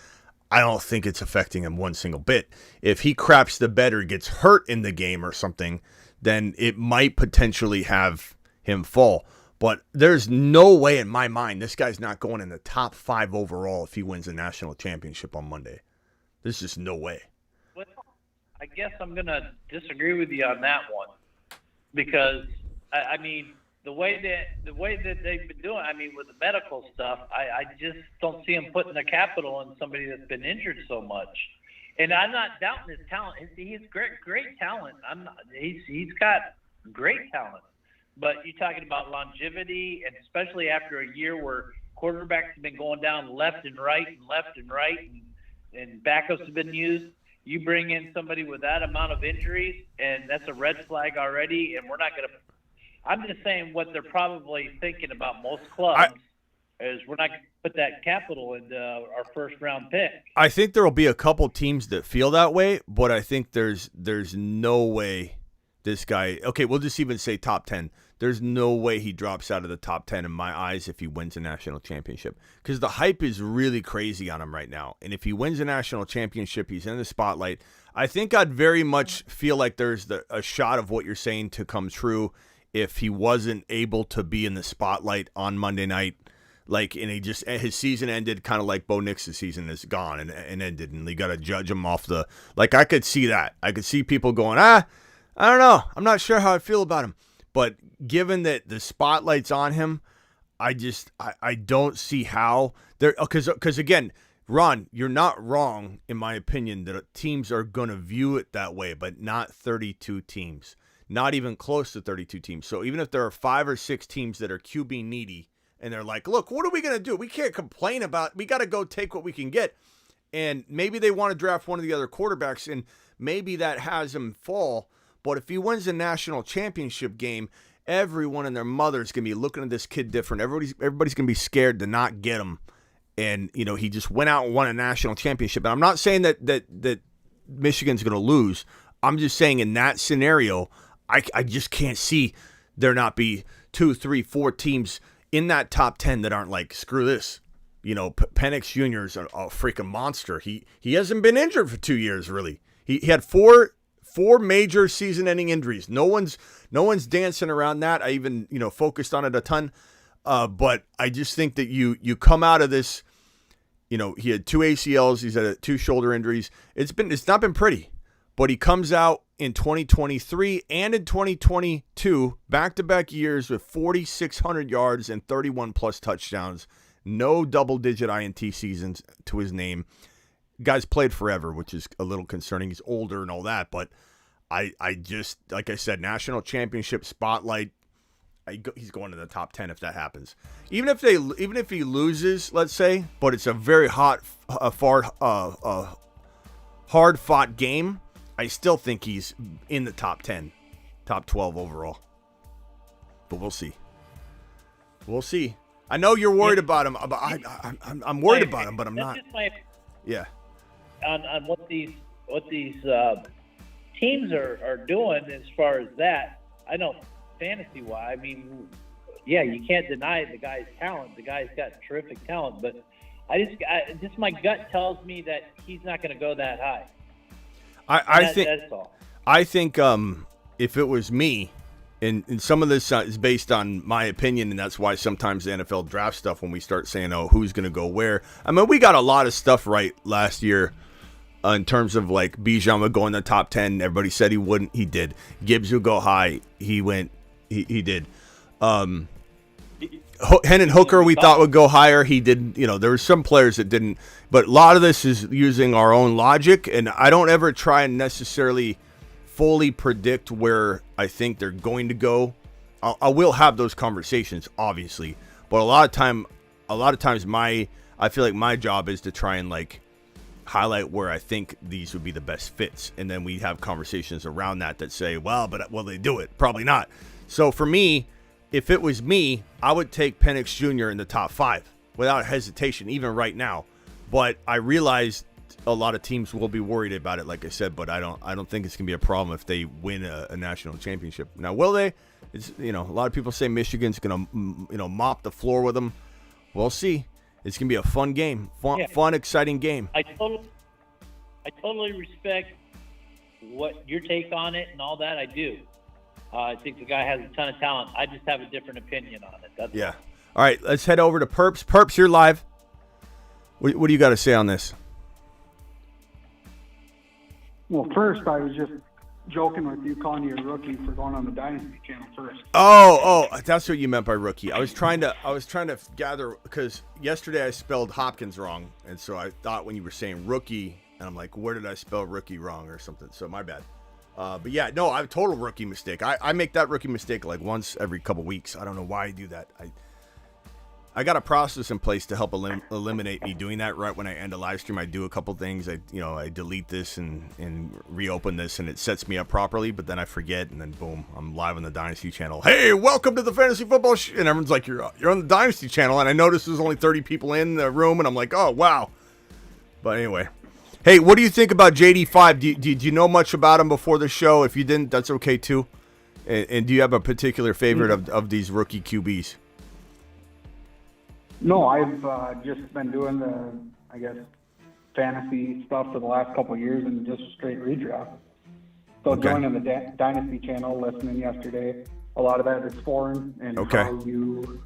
I don't think it's affecting him one single bit. If he craps the bed or gets hurt in the game or something, then it might potentially have him fall. But there's no way in my mind this guy's not going in the top 5 overall if he wins a national championship on Monday. There's just no way. Well, I guess I'm going to disagree with you on that one because, I mean, the way that they've been doing, I mean, with the medical stuff, I just don't see him putting the capital in somebody that's been injured so much. And I'm not doubting his talent. He's great talent. He's got great talent. But you're talking about longevity, and especially after a year where quarterbacks have been going down left and right, and backups have been used. You bring in somebody with that amount of injuries, and that's a red flag already. And we're not going to. I'm just saying what they're probably thinking about most clubs is we're not going to put that capital into our first round pick. I think there will be a couple teams that feel that way, but I think there's no way this guy. Okay, we'll just even say top 10. There's no way he drops out of the top 10 in my eyes if he wins a national championship, because the hype is really crazy on him right now. And if he wins a national championship, he's in the spotlight. I think I'd very much feel like there's a shot of what you're saying to come true if he wasn't able to be in the spotlight on Monday night. Like, and his season ended kind of like Bo Nix's season is gone and ended, and you got to judge him off the. Like, I could see that. I could see people going, I don't know. I'm not sure how I feel about him. But given that the spotlight's on him, I don't see how there. Because again, Ron, you're not wrong in my opinion that teams are going to view it that way, but not 32 teams, not even close to 32 teams. So even if there are 5 or 6 teams that are QB needy, and they're like, look, what are we going to do? We can't complain about. We got to go take what we can get, and maybe they want to draft one of the other quarterbacks, and maybe that has him fall. But if he wins a national championship game, everyone and their mother's going to be looking at this kid different. Everybody's going to be scared to not get him. And, he just went out and won a national championship. And I'm not saying that Michigan's going to lose. I'm just saying in that scenario, I just can't see there not be 2, 3, 4 teams in that top 10 that aren't like, screw this. Penix Jr. is a freaking monster. He hasn't been injured for 2 years, really. He had four major season-ending injuries. No one's dancing around that. I even focused on it a ton, but I just think that you come out of this. He had 2 ACLs. He's had 2 shoulder injuries. It's not been pretty, but he comes out in 2023 and in 2022, back-to-back years with 4,600 yards and 31 plus touchdowns. No double-digit INT seasons to his name. Guy's played forever, which is a little concerning. He's older and all that, but I just, like I said, national championship spotlight. He's going to the top 10 if that happens. Even if he loses, let's say, but it's a very hard fought game, I still think he's in the top 10, top 12 overall. But we'll see. We'll see. I know you're worried about him. I'm worried about him, but I'm not. Yeah. On what these teams are doing as far as that, I know fantasy-wise. I mean, yeah, you can't deny the guy's talent. The guy's got terrific talent, but just my gut tells me that he's not going to go that high. That's all. I think if it was me, and some of this is based on my opinion, and that's why sometimes the NFL draft stuff when we start saying, oh, who's going to go where. I mean, we got a lot of stuff right last year in terms of like Bijan would go in the top 10. Everybody said he wouldn't. He did. Gibbs would go high. He went. He did. Hendon Hooker we thought would go higher. He didn't. There were some players that didn't. But a lot of this is using our own logic, and I don't ever try and necessarily fully predict where I think they're going to go. I will have those conversations, obviously, but a lot of times, I feel like my job is to try and like highlight where I think these would be the best fits, and then we have conversations around that say, well, but will they do it? Probably not. So for me, if it was me, I would take Penix Jr. in the top 5 without hesitation, even right now. But I realize a lot of teams will be worried about it, like I said. But I don't think it's gonna be a problem if they win a national championship. Now, will they? It's a lot of people say Michigan's gonna mop the floor with them. We'll see. It's gonna be a fun game, fun, exciting game. I totally respect what your take on it and all that. I do. I think the guy has a ton of talent. I just have a different opinion on it. That's yeah. All right, let's head over to Perps. Perps, you're live. What do you got to say on this? Well, first, I was just joking with you, calling you a rookie for going on the Dynasty channel first. Oh, that's what you meant by rookie. I was trying to gather, because yesterday I spelled Hopkins wrong, and so I thought when you were saying rookie, and I'm like, where did I spell rookie wrong or something? So my bad. But yeah, no, I have a total rookie mistake. I make that rookie mistake like once every couple weeks. I don't know why I do that. I got a process in place to help eliminate me doing that. Right when I end a live stream, I do a couple things. I delete this and reopen this, and it sets me up properly. But then I forget, and then boom, I'm live on the Dynasty channel. Hey, welcome to the Fantasy Football and everyone's like, you're on the Dynasty channel, and I notice there's only 30 people in the room, and I'm like, oh wow. But anyway, hey, what do you think about JD5? Do you know much about him before the show? If you didn't, that's okay too. And do you have a particular favorite of these rookie QBs? No, I've just been doing the, fantasy stuff for the last couple of years and just straight redraft. So joining the Dynasty channel, listening yesterday, a lot of that is foreign and how you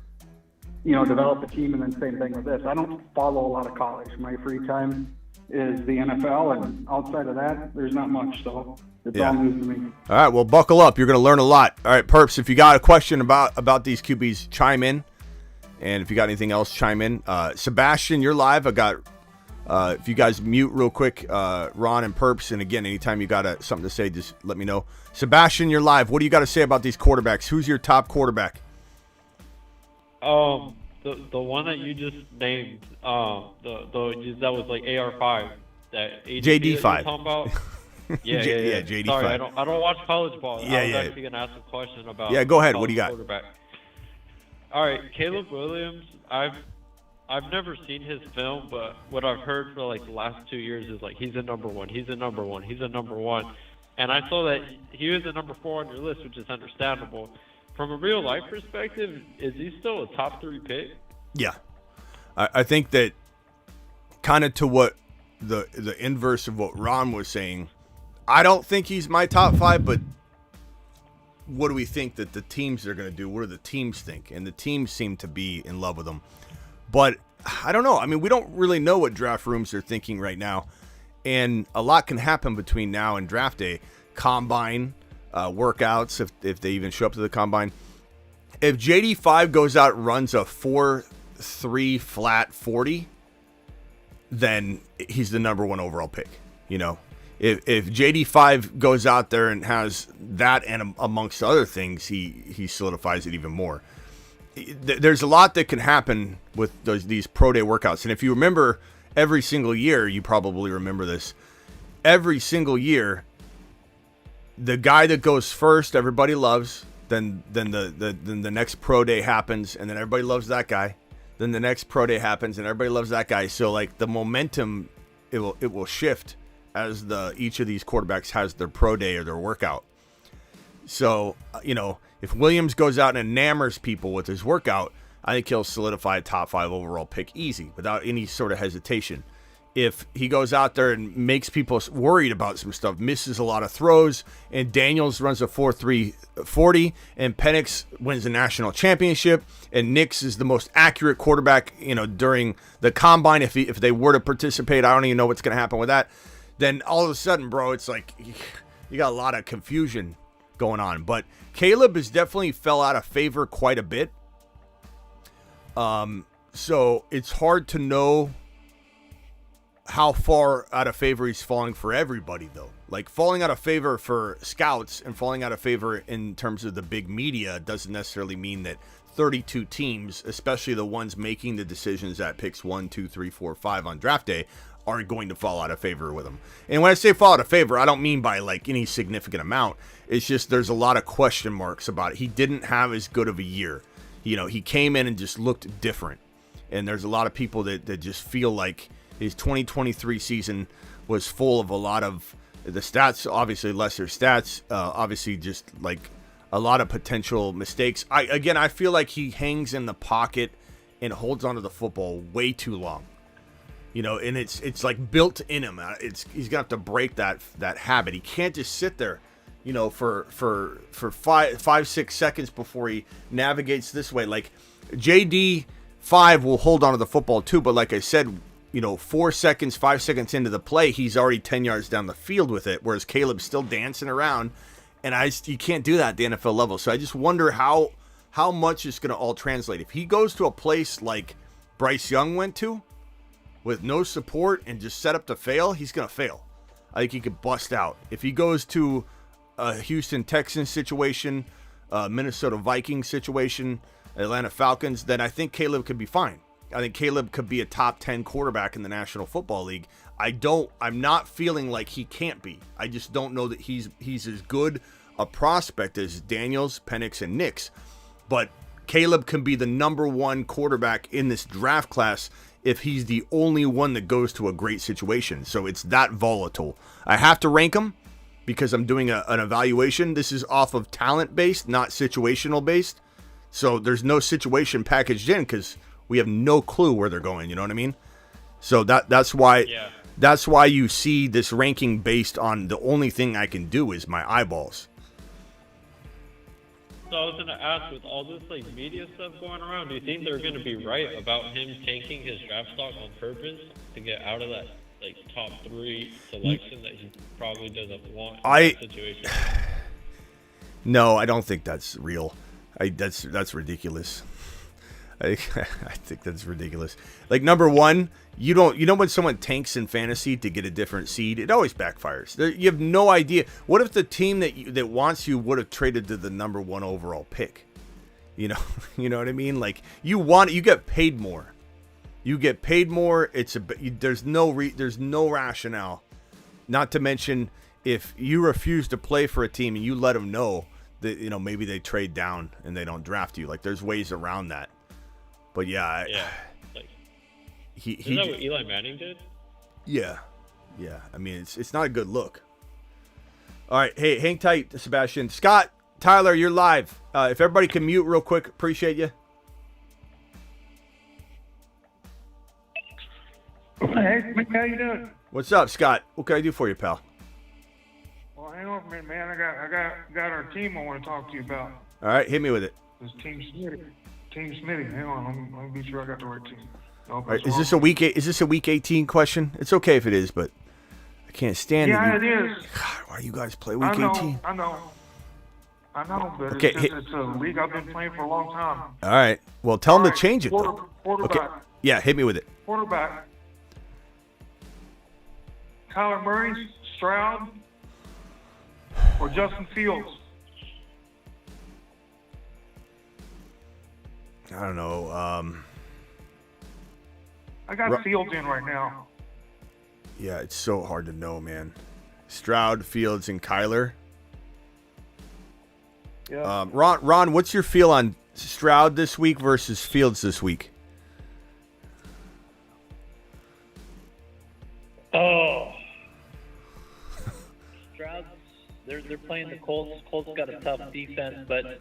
develop a team, and then same thing with this. I don't follow a lot of college. My free time is the NFL, and outside of that, there's not much. So it's all news to me. All right, well, buckle up. You're going to learn a lot. All right, Perps, if you got a question about these QBs, chime in. And if you got anything else, chime in. Sebastian, you're live. I got, if you guys mute real quick, Ron and Perps. And again, anytime you got something to say, just let me know. Sebastian, you're live. What do you got to say about these quarterbacks? Who's your top quarterback? The one that you just named, that was like AR5, that JD5. That you talking about. Yeah, JD5. Sorry, I don't watch college ball. Yeah, I was actually gonna ask a question about. Yeah, go ahead. What do you got? Quarterback. All right, Caleb Williams. I've never seen his film, but what I've heard for like the last 2 years is like he's a number one. He's a number one. He's a number one. And I saw that he was a number 4 on your list, which is understandable. From a real life perspective, is he still a top 3 pick? Yeah, I think that kind of to what the inverse of what Ron was saying. I don't think he's my top 5, but what do we think that the teams are going to do? What do the teams think? And the teams seem to be in love with him. But I don't know. I mean, we don't really know what draft rooms are thinking right now. And a lot can happen between now and draft day. Combine, workouts, if they even show up to the combine. If JD5 goes out and runs a 4.3 flat 40, then he's the number 1 overall pick, If JD5 goes out there and has that and amongst other things, he solidifies it even more. There's a lot that can happen with these pro day workouts. And if you remember every single year, you probably remember this. Every single year, the guy that goes first, everybody loves. Then the next pro day happens, and then everybody loves that guy. Then the next pro day happens, and everybody loves that guy. So like the momentum, it will shift as each of these quarterbacks has their pro day or their workout. So, if Williams goes out and enamors people with his workout, I think he'll solidify a top 5 overall pick easy without any sort of hesitation. If he goes out there and makes people worried about some stuff, misses a lot of throws, and Daniels runs a 4.3 40, and Penix wins the national championship, and Nix is the most accurate quarterback, during the combine, if they were to participate, I don't even know what's going to happen with that. Then all of a sudden, bro, it's like you got a lot of confusion going on. But Caleb has definitely fell out of favor quite a bit. So it's hard to know how far out of favor he's falling for everybody, though. Like falling out of favor for scouts and falling out of favor in terms of the big media doesn't necessarily mean that 32 teams, especially the ones making the decisions at picks 1, 2, 3, 4, 5 on draft day, are going to fall out of favor with him. And when I say fall out of favor, I don't mean by like any significant amount. It's just there's a lot of question marks about it. He didn't have as good of a year. He came in and just looked different. And there's a lot of people that just feel like his 2023 season was full of a lot of the stats, obviously lesser stats, obviously just like a lot of potential mistakes. I feel like he hangs in the pocket and holds onto the football way too long. And it's like built in him. He's gonna have to break that habit. He can't just sit there, for 5-6 seconds before he navigates this way. Like JD5 will hold onto the football too, but like I said, 4 seconds, 5 seconds into the play, he's already 10 yards down the field with it, whereas Caleb's still dancing around, and you can't do that at the NFL level. So I just wonder how much it's going to all translate. If he goes to a place like Bryce Young went to, with no support and just set up to fail, he's going to fail. I think he could bust out. If he goes to a Houston Texans situation, Minnesota Vikings situation, Atlanta Falcons, then I think Caleb could be fine. I think Caleb could be a top 10 quarterback in the National Football League. I'm not feeling like he can't be. I just don't know that he's as good a prospect as Daniels, Penix, and Nix. But Caleb can be the number one quarterback in this draft class if he's the only one that goes to a great situation. So it's that volatile. I have to rank him because I'm doing an evaluation. This is off of talent-based, not situational-based. So there's no situation packaged in because we have no clue where they're going. You know what I mean? So that's why that's why you see this ranking based on the only thing I can do is my eyeballs. So I was going to ask, with all this media stuff going around, do you think they're going to be right about him tanking his draft stock on purpose to get out of that top 3 selection that he probably doesn't want in that situation? No, I don't think that's real. That's ridiculous. I think that's ridiculous. Number one, you know when someone tanks in fantasy to get a different seed, it always backfires. You have no idea. What if the team that wants you would have traded to the number 1 overall pick? You know what I mean? You get paid more. You get paid more. There's no rationale. Not to mention, if you refuse to play for a team and you let them know that maybe they trade down and they don't draft you. There's ways around that. But yeah. Isn't that what Eli Manning did? Yeah. I mean, it's not a good look. All right, hey, hang tight, Sebastian. Scott, Tyler, you're live. If everybody can mute real quick, appreciate you. Hey, how you doing? What's up, Scott? What can I do for you, pal? Well, hang on a minute, man. I got our team I want to talk to you about. All right, hit me with it. This Team Smitty. Hang on, let me be sure I got the right team. All right, is this a week 18 question? It's okay if it is, but I can't stand it. Yeah, it is. God, why you guys play week 18? I know, but okay, it's a league I've been playing for a long time. All right. Well, tell them to change it, though. Quarterback. Okay. Yeah, hit me with it. Quarterback. Kyler Murray, Stroud, or Justin Fields? I don't know. I got Fields in right now. Yeah, it's so hard to know, man. Stroud, Fields, and Kyler. Yeah. Ron, what's your feel on Stroud this week versus Fields this week? Oh. Stroud, they're playing the Colts. Colts got a tough defense, but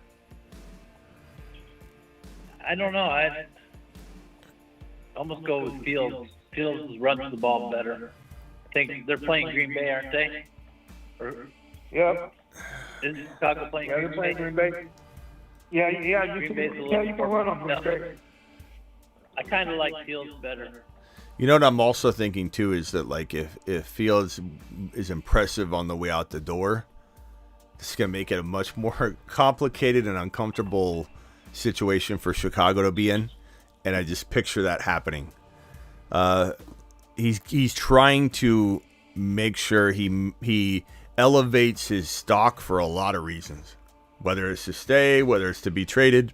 I don't know. I almost go with Fields. Fields runs the ball better. I think they're playing Green Bay, aren't they? Yep. Isn't Chicago playing Green Bay? Yeah, Green Bay's you can run on Green Bay. I kind of like Fields better. You know what I'm also thinking too is that if Fields is impressive on the way out the door, it's gonna make it a much more complicated and uncomfortable situation for Chicago to be in, and I just picture that happening. He's trying to make sure he elevates his stock for a lot of reasons, whether it's to stay, whether it's to be traded.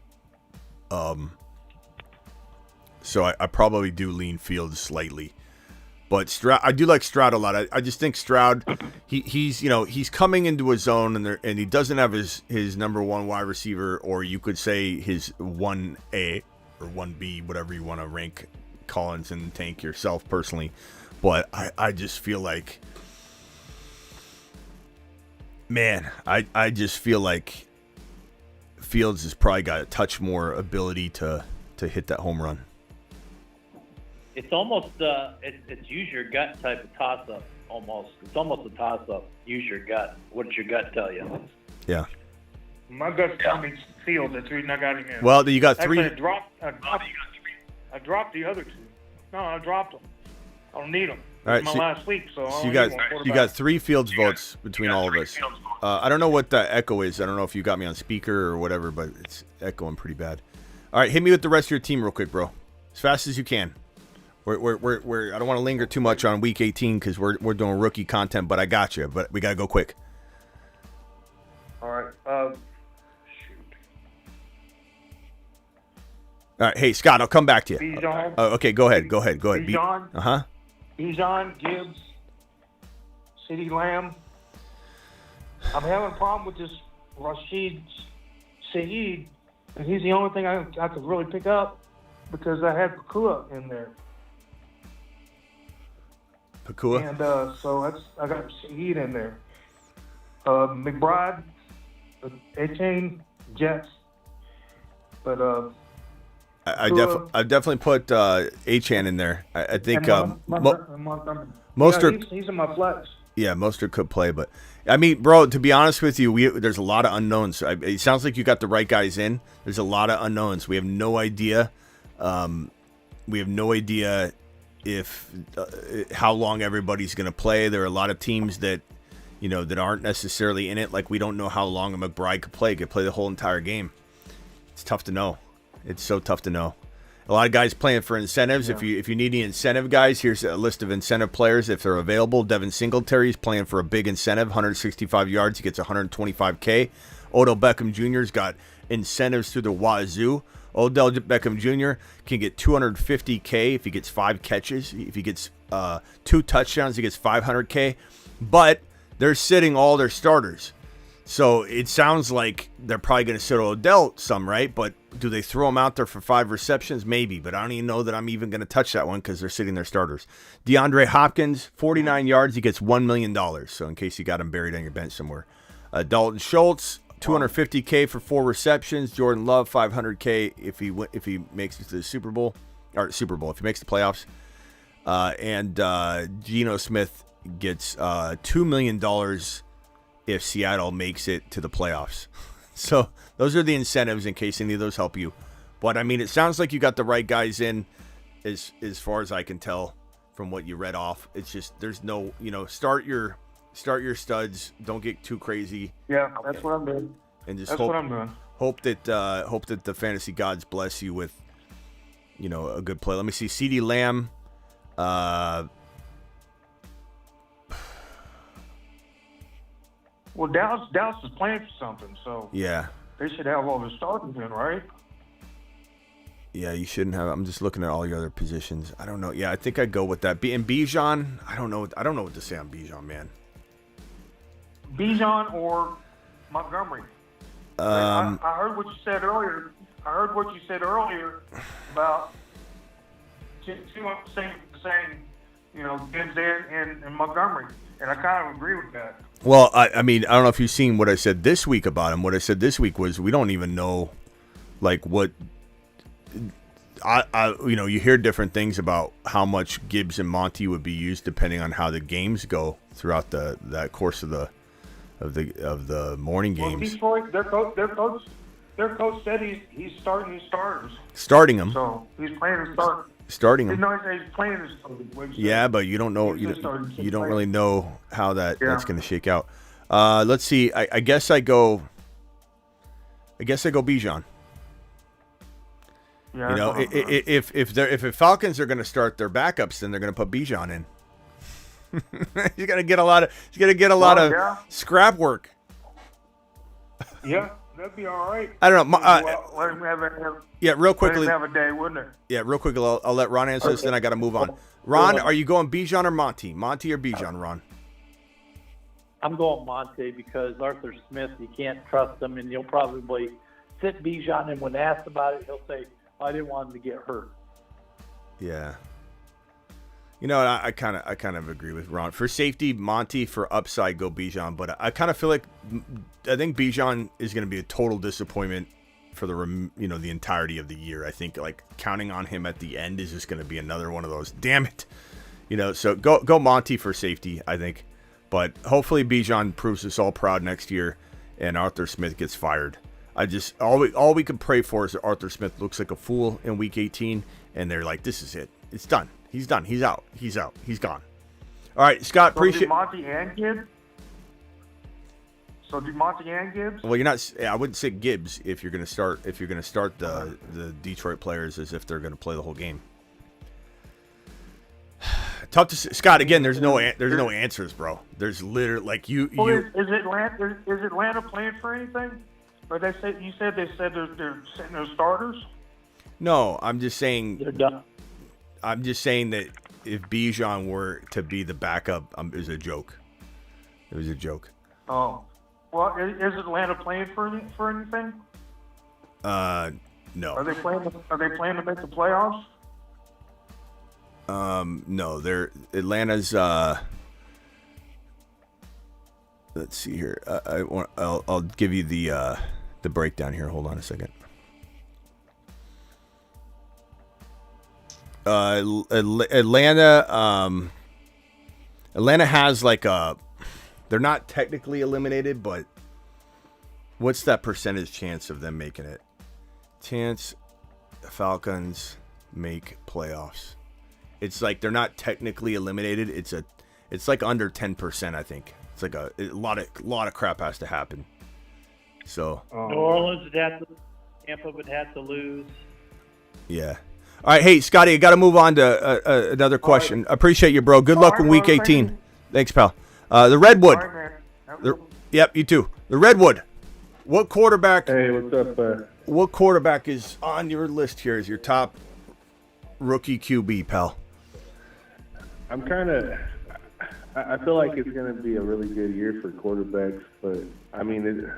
So I probably do lean Fields slightly, but Stroud, I do like Stroud a lot. I just think Stroud, he's coming into his zone, and he doesn't have his number 1 wide receiver, or you could say his 1A or 1B, whatever you want to rank Collins and Tank yourself personally. But I just feel like, man, I just feel like Fields has probably got a touch more ability to hit that home run. It's almost it's use your gut type of toss up. Almost, it's almost a toss up. Use your gut. What does your gut tell you? Yeah. My gut's telling me Fields. That's the reason I got him in. Well, you got 3. Actually, I dropped the other 2. No, I dropped them. I don't need him. All right, It's my last week, so I don't you need got one quarterback. you got 3 Fields votes between all of us. I don't know what the echo is. I don't know if you got me on speaker or whatever, but it's echoing pretty bad. All right, hit me with the rest of your team real quick, bro, as fast as you can. I don't want to linger too much on week 18 because we're doing rookie content, but I got you. But we got to go quick. All right. Shoot. All right, hey Scott, I'll come back to you. Bijan. Okay, go ahead. Bijan. Uh-huh. Bijan, Gibbs, CeeDee Lamb. I'm having a problem with this Rashid Shaheed, and he's the only thing I could really pick up because I had Pakua in there. Pakua? And so I got Shaheed in there. McBride, Etienne, Jets. But I definitely put Achan in there. I think Montgomery. Mostert. Yeah, he's in my flex. Yeah, Mostert could play, but I mean, bro, to be honest with you, there's a lot of unknowns. It sounds like you got the right guys in. There's a lot of unknowns. We have no idea. We have no idea if how long everybody's going to play. There are a lot of teams that that aren't necessarily in it. Like we don't know how long a McBride could play. Could play the whole entire game. It's tough to know. It's so tough to know. A lot of guys playing for incentives. Yeah. If you need any incentive guys, here's a list of incentive players if they're available. Devin Singletary's playing for a big incentive, 165 yards. He gets 125K. Odell Beckham Jr.'s got incentives through the wazoo. Odell Beckham Jr. can get 250K if he gets 5 catches. If he gets 2 touchdowns, he gets 500K. But they're sitting all their starters. So it sounds like they're probably going to sit Odell some, right? But do they throw him out there for 5 receptions? Maybe, but I don't even know that I'm even going to touch that one because they're sitting their starters. DeAndre Hopkins, 49 yards. He gets $1 million. So in case you got him buried on your bench somewhere. Dalton Schultz, 250K for 4 receptions. Jordan Love, 500K if he makes it to the Super Bowl. If he makes the playoffs. And Geno Smith gets $2 million if Seattle makes it to the playoffs. So those are the incentives in case any of those help you. But I mean, it sounds like you got the right guys in as far as I can tell from what you read off. It's just there's no, start your studs. Don't get too crazy. Yeah, that's what I'm doing. And just that's what I'm doing. Hope that the fantasy gods bless you with a good play. Let me see. CeeDee Lamb. Well, Dallas is playing for something, so yeah, they should have all the starters in, right? Yeah, you shouldn't have. I'm just looking at all your other positions. I don't know. Yeah, I think I'd go with that. And Bijan, I don't know what to say on Bijan, man. Bijan or Montgomery. I heard what you said earlier. About saying Gibbs and Montgomery, and I kind of agree with that. Well, I mean, I don't know if you've seen what I said this week about him. What I said this week was we don't even know, like, what you hear different things about how much Gibbs and Monty would be used depending on how the games go throughout that course of the morning games. Well, Detroit, their coach said he's starting his starters. Starting them. So he's playing his starters. Starting them. He's playing his starters. Yeah, but you don't know. You don't really know how that's going to shake out. Let's see. I guess I go Bijan. Yeah, if the Falcons are going to start their backups, then they're going to put Bijan in. He's going to get a lot of scrap work. Yeah, that'd be all right. I don't know. Let him have real quickly. Let him have a day, wouldn't it? Yeah, real quickly. I'll let Ron answer this, then I got to move on. Ron, are you going Bijan or Monty? Monty or Bijan, Ron? I'm going Monte because Arthur Smith, you can't trust him, and you'll probably sit Bijan, and when asked about it, he'll say, I didn't want him to get hurt. Yeah. I kind of agree with Ron. For safety, Monty. For upside, go Bijan. But I kind of feel like I think Bijan is going to be a total disappointment for the entirety of the year. I think like counting on him at the end is just going to be another one of those. Damn it, So go Monty for safety, I think. But hopefully Bijan proves us all proud next year, and Arthur Smith gets fired. All we can pray for is that Arthur Smith looks like a fool in Week 18, and they're like, this is it. It's done. He's done. He's out. He's gone. All right, Scott. Appreciate. Monty and Gibbs. So do Monty and Gibbs? Well, you're not. I wouldn't say Gibbs if you're going to start. If you're going to start the Detroit players as if they're going to play the whole game. Tough to say. Scott. Again, there's no answers, bro. There's literally like you. Well, is Atlanta playing for anything? Or they said they're sitting their starters. No, I'm just saying. They're done. I'm just saying that if Bijan were to be the backup, it was a joke. It was a joke. Oh, well, is Atlanta playing for anything? No. Are they playing to make the playoffs? No. They're Atlanta's. Let's see here. I'll give you the breakdown here. Hold on a second. Atlanta has like they're not technically eliminated, but what's that percentage chance of them making it? Chance Falcons make playoffs. It's like they're not technically eliminated. It's like under 10%, I think. It's like a lot of crap has to happen. So New Orleans would have to, Tampa would have to lose. Yeah. All right, hey, Scotty, I got to move on to another question. Right. Appreciate you, bro. Good luck in Week 18. Thanks, pal. The Redwood. Yep, you too. The Redwood. What quarterback? Hey, what's up? What quarterback is on your list here as your top rookie QB, pal? I feel like it's going to be a really good year for quarterbacks, but I mean,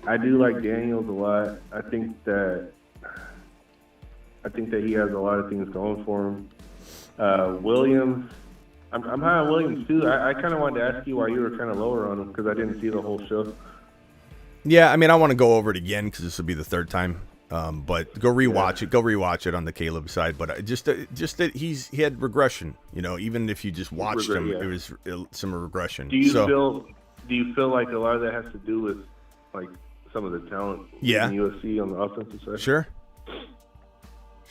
I do like Daniels a lot. I think that he has a lot of things going for him. Williams, I'm high on Williams too. I kind of wanted to ask you why you were kind of lower on him because I didn't see the whole show. Yeah, I mean, I want to go over it again because this will be the third time. But go rewatch it. Go rewatch it on the Caleb side. But just that he had regression. You know, even if you just watched him, it was some regression. Do you feel like a lot of that has to do with like some of the talent in USC on the offensive side? Sure.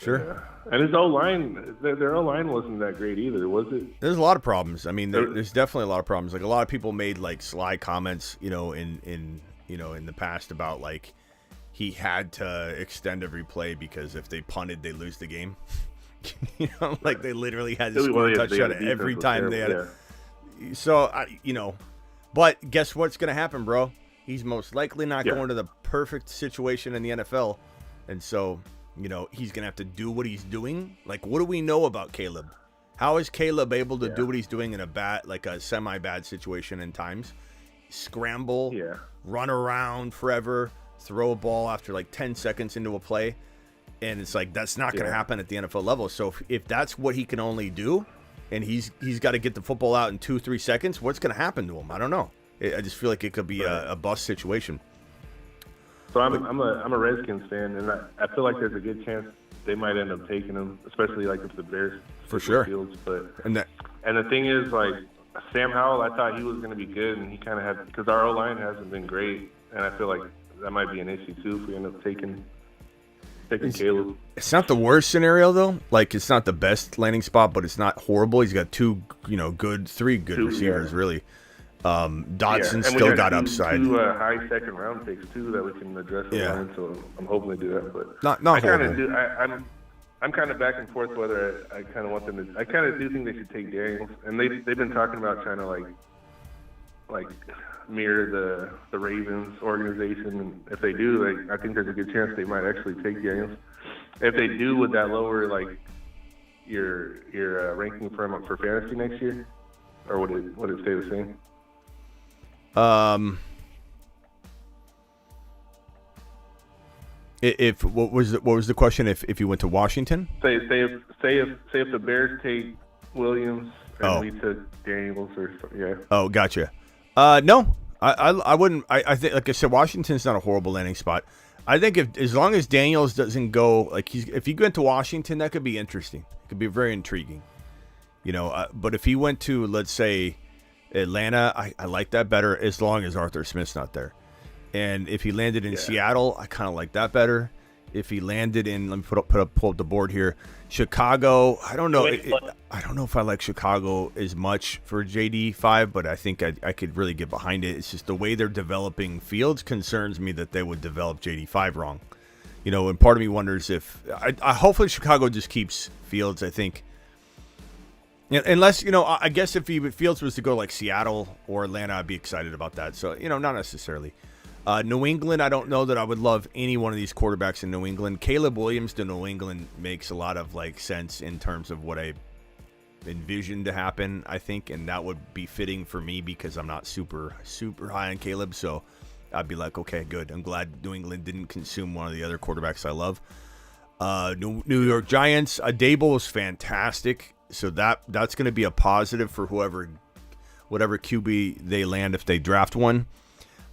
Yeah. And his O-line, their O-line wasn't that great either, was it? There's a lot of problems. I mean, there's definitely a lot of problems. Like a lot of people made like sly comments, in the past about like he had to extend every play because if they punted, they lose the game. Like they literally had to score a touchdown every time they had it. So, but guess what's going to happen, bro? He's most likely not going to the perfect situation in the NFL. And so, he's going to have to do what he's doing. Like, what do we know about Caleb? How is Caleb able to do what he's doing in a semi-bad situation in times? Scramble, run around forever, throw a ball after like 10 seconds into a play. And it's like, that's not going to happen at the NFL level. So if that's what he can only do, and he's got to get the football out in 2-3 seconds, what's going to happen to him? I don't know. I just feel like it could be a bust situation. So I'm a Redskins fan, and I feel like there's a good chance they might end up taking him, especially like if the Bears for sure. Fields. But and the thing is, like Sam Howell, I thought he was going to be good, and he kind of had because our O-line hasn't been great, and I feel like that might be an issue too if we end up taking Caleb. It's not the worst scenario though. Like it's not the best landing spot, but it's not horrible. He's got three good receivers really. Dotson still got upside. Two high second round picks too that we can address. So I'm hoping to do that, but not I kind of do. I'm kind of back and forth whether I kind of want them to. I kind of do think they should take Daniels, and they've been talking about trying to like mirror the Ravens organization. And if they do, I think there's a good chance they might actually take Daniels. If they do, would that lower like your ranking for him up for fantasy next year, or would it stay the same? If what was the question? If you went to Washington, say if the Bears take Williams and we took Daniels Oh, gotcha. No, I wouldn't. I think, like I said, Washington's not a horrible landing spot. I think as long as Daniels doesn't go if he went to Washington, that could be interesting. It could be very intriguing. But if he went to, let's say, Atlanta, I like that better as long as Arthur Smith's not there. And if he landed in Seattle, I kind of like that better. if he landed in, let me pull up the board here. Chicago, I don't know. I don't know if I like Chicago as much for JD5, but I think I could really get behind it. It's just the way they're developing Fields concerns me that they would develop JD5 wrong. And part of me wonders if I hopefully Chicago just keeps Fields. I think, unless I guess if Fields was to go like Seattle or Atlanta, I'd be excited about that. So not necessarily. New England, I don't know that I would love any one of these quarterbacks in New England. Caleb Williams to New England makes a lot of sense in terms of what I envisioned to happen, I think, and that would be fitting for me because I'm not super high on Caleb. So I'd be like, okay, good. I'm glad New England didn't consume one of the other quarterbacks I love. New York Giants, Dable was fantastic, so that's going to be a positive for whatever QB they land if they draft one.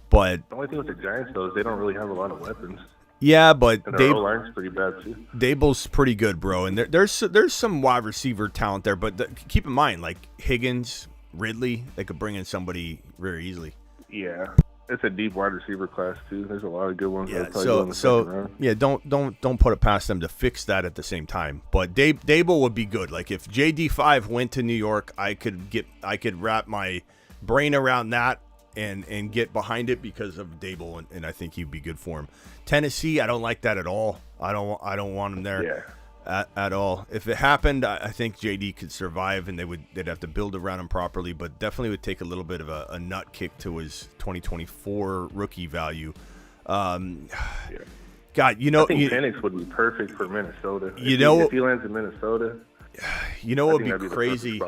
But the only thing with the Giants, though, is they don't really have a lot of weapons. Yeah, but and their O-line's pretty bad, too. Dable's pretty good, bro. And there's some wide receiver talent there. But keep in mind, Higgins, Ridley, they could bring in somebody very easily. Yeah. It's a deep wide receiver class, too. There's a lot of good ones. Yeah, don't put it past them to fix that at the same time. But Dable would be good. If JD5 went to New York, I could wrap my brain around that and get behind it because of Dable, and I think he'd be good for him. Tennessee, I don't like that at all. I don't want him there at all. If it happened, I think JD could survive, and they'd have to build around him properly, but definitely would take a little bit of a nut kick to his 2024 rookie value. God, I think Penix would be perfect for Minnesota. If he lands in Minnesota, what would be crazy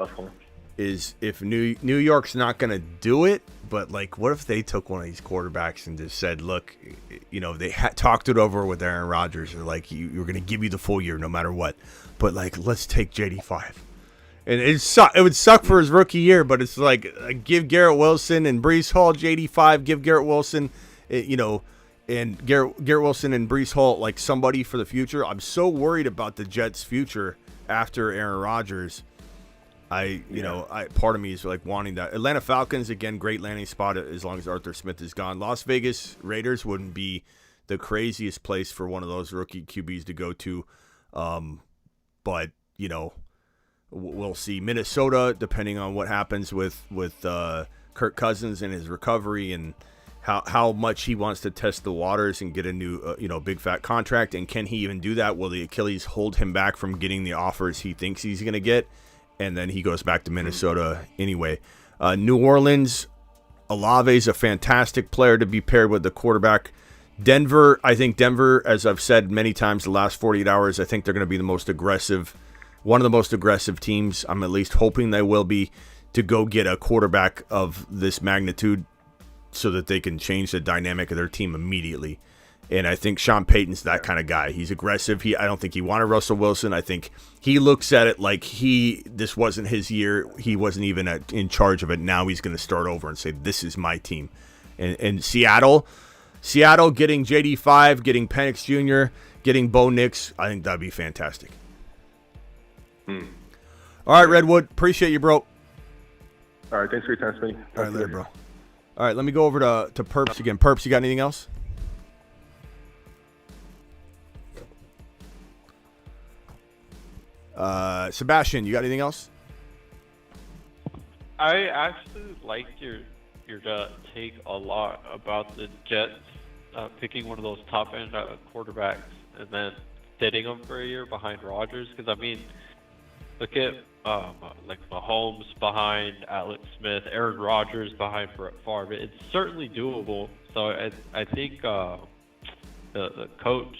is if New York's not going to do it, but what if they took one of these quarterbacks and just said, look, they talked it over with Aaron Rodgers, or you're going to give you the full year no matter what, but let's take JD5. And it would suck for his rookie year, but it's give Garrett Wilson and Breece Hall JD5, give Garrett Wilson, and Garrett Wilson and Breece Hall somebody for the future. I'm so worried about the Jets' future after Aaron Rodgers. Part of me is wanting that. Atlanta Falcons, again, great landing spot as long as Arthur Smith is gone. Las Vegas Raiders wouldn't be the craziest place for one of those rookie QBs to go to. But we'll see. Minnesota, depending on what happens with Kirk Cousins and his recovery and how much he wants to test the waters and get a new, big fat contract. And can he even do that? Will the Achilles hold him back from getting the offers he thinks he's going to get? And then he goes back to Minnesota anyway. New Orleans, Olave's a fantastic player to be paired with the quarterback. Denver, as I've said many times the last 48 hours, I think they're going to be one of the most aggressive teams. I'm at least hoping they will be, to go get a quarterback of this magnitude so that they can change the dynamic of their team immediately. And I think Sean Payton's that kind of guy. He's aggressive. I don't think he wanted Russell Wilson. I think he looks at it this wasn't his year. He wasn't even in charge of it. Now he's going to start over and say, this is my team. And Seattle getting JD5, getting Penix Jr., getting Bo Nix, I think that'd be fantastic. All right, Redwood. Appreciate you, bro. All right, thanks for your time, Smitty. All right, later, bro. All right, let me go over to Perps again. Perps, you got anything else? Sebastian, you got anything else? I actually liked your take a lot about the Jets picking one of those top end quarterbacks and then sitting them for a year behind Rodgers. Because look at Mahomes behind Alex Smith, Aaron Rodgers behind Brett Favre. It's certainly doable. So I think the coach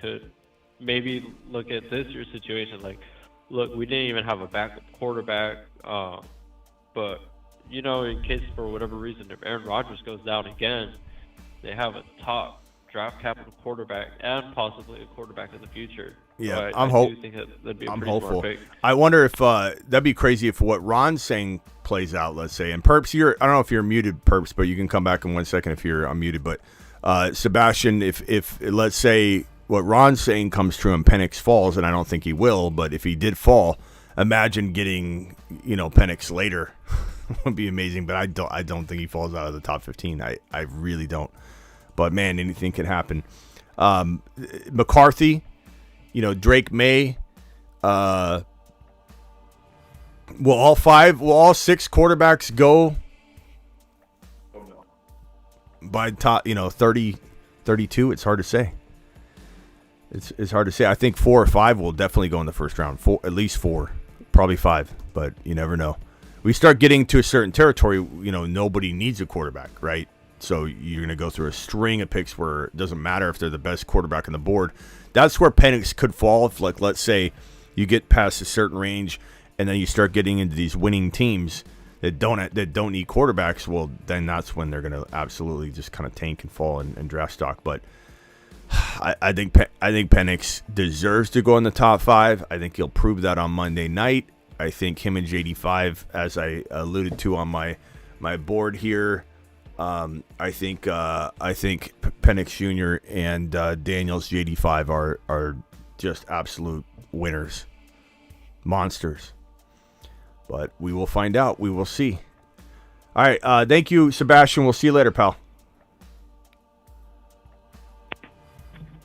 could maybe look at this year's situation look, we didn't even have a backup quarterback, but in case for whatever reason if Aaron Rodgers goes down again, they have a top draft capital quarterback and possibly a quarterback in the future. Yeah, so I do think that'd be a pretty hopeful. Smart pick. I wonder if that'd be crazy if what Ron's saying plays out. Let's say, and Perps, I don't know if you're muted, Perps, but you can come back in 1 second if you're unmuted. But Sebastian, if let's say what Ron's saying comes true and Penix falls, and I don't think he will, but if he did fall, imagine getting Penix later. Would be amazing, but I don't think he falls out of the top 15. I really don't. But man, anything can happen. McCarthy, Drake May. Will all 6 quarterbacks go by top, 30, 32? It's hard to say. It's hard to say. I think 4 or 5 will definitely go in the first round. At least 4, probably 5, but you never know. We start getting to a certain territory, nobody needs a quarterback, right? So you're going to go through a string of picks where it doesn't matter if they're the best quarterback on the board. That's where Penix could fall if, let's say you get past a certain range and then you start getting into these winning teams that don't need quarterbacks. Well, then that's when they're going to absolutely just kind of tank and fall and draft stock. But I think Penix deserves to go in the top 5. I think he'll prove that on Monday night. I think him and JD5, as I alluded to on my board here, I think Penix Jr. and Daniels JD5 are just absolute winners, monsters. But we will find out. We will see. All right. Thank you, Sebastian. We'll see you later, pal.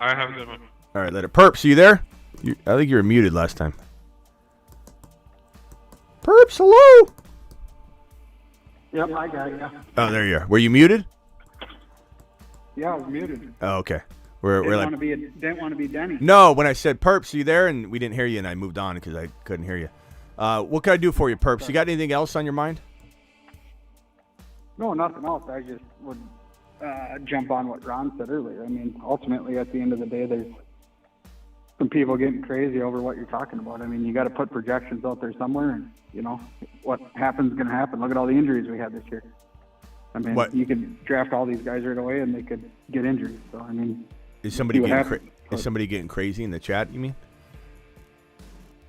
All right, have a good one. All right, later. Perps, are you there? I think you were muted last time. Perps, hello. Yep, I got it, yeah. Oh, there you are. Were you muted? Yeah, I was muted. Oh, okay. We're didn't want to be Denny. No, when I said Perps, are you there? And we didn't hear you, and I moved on because I couldn't hear you. What can I do for you, Perps? You got anything else on your mind? No, nothing else. I just would jump on what Ron said earlier. I mean, ultimately, at the end of the day, there's some people getting crazy over what you're talking about. I mean, you got to put projections out there somewhere, and what happens is going to happen. Look at all the injuries we had this year. I mean, you could draft all these guys right away, and they could get injured. So, I mean, is somebody getting crazy in the chat? You mean?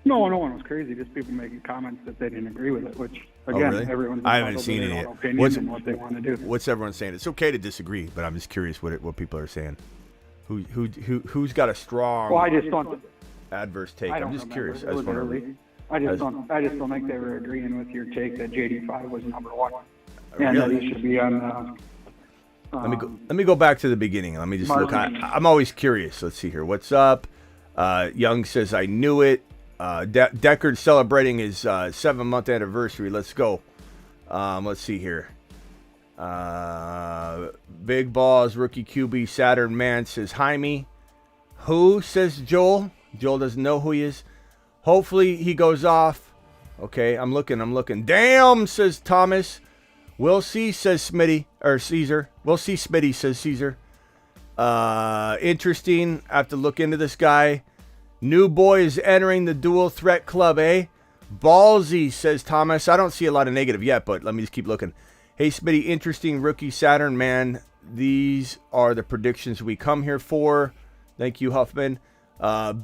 No, no one was crazy. Just people making comments that they didn't agree with it. Which again, really? everyone's I haven't seen any. Opinion and what they want to do. What's everyone saying? It's okay to disagree, but I'm just curious what people are saying. Who's got a strong? Well, I just don't. Adverse take. I'm just curious. I just don't think they were agreeing with your take that JD5 was number 1, and that he should be on. Let me go back to the beginning. Let me just look. I'm always curious. Let's see here. What's up? Young says I knew it. Deckard celebrating his 7-month anniversary. Let's go. Let's see here. Big Balls Rookie QB Saturn Man says Jaime. Who, says Joel? Joel doesn't know who he is. Hopefully he goes off. Okay, I'm looking. Damn, says Thomas. We'll see, says Smitty, or Caesar. We'll see, Smitty, says Caesar. Interesting. I have to look into this guy. New boy is entering the dual threat club, eh? Ballsy, says Thomas. I don't see a lot of negative yet, but let me just keep looking. Hey, Smitty, interesting rookie Saturn, man. These are the predictions we come here for. Thank you, Huffman.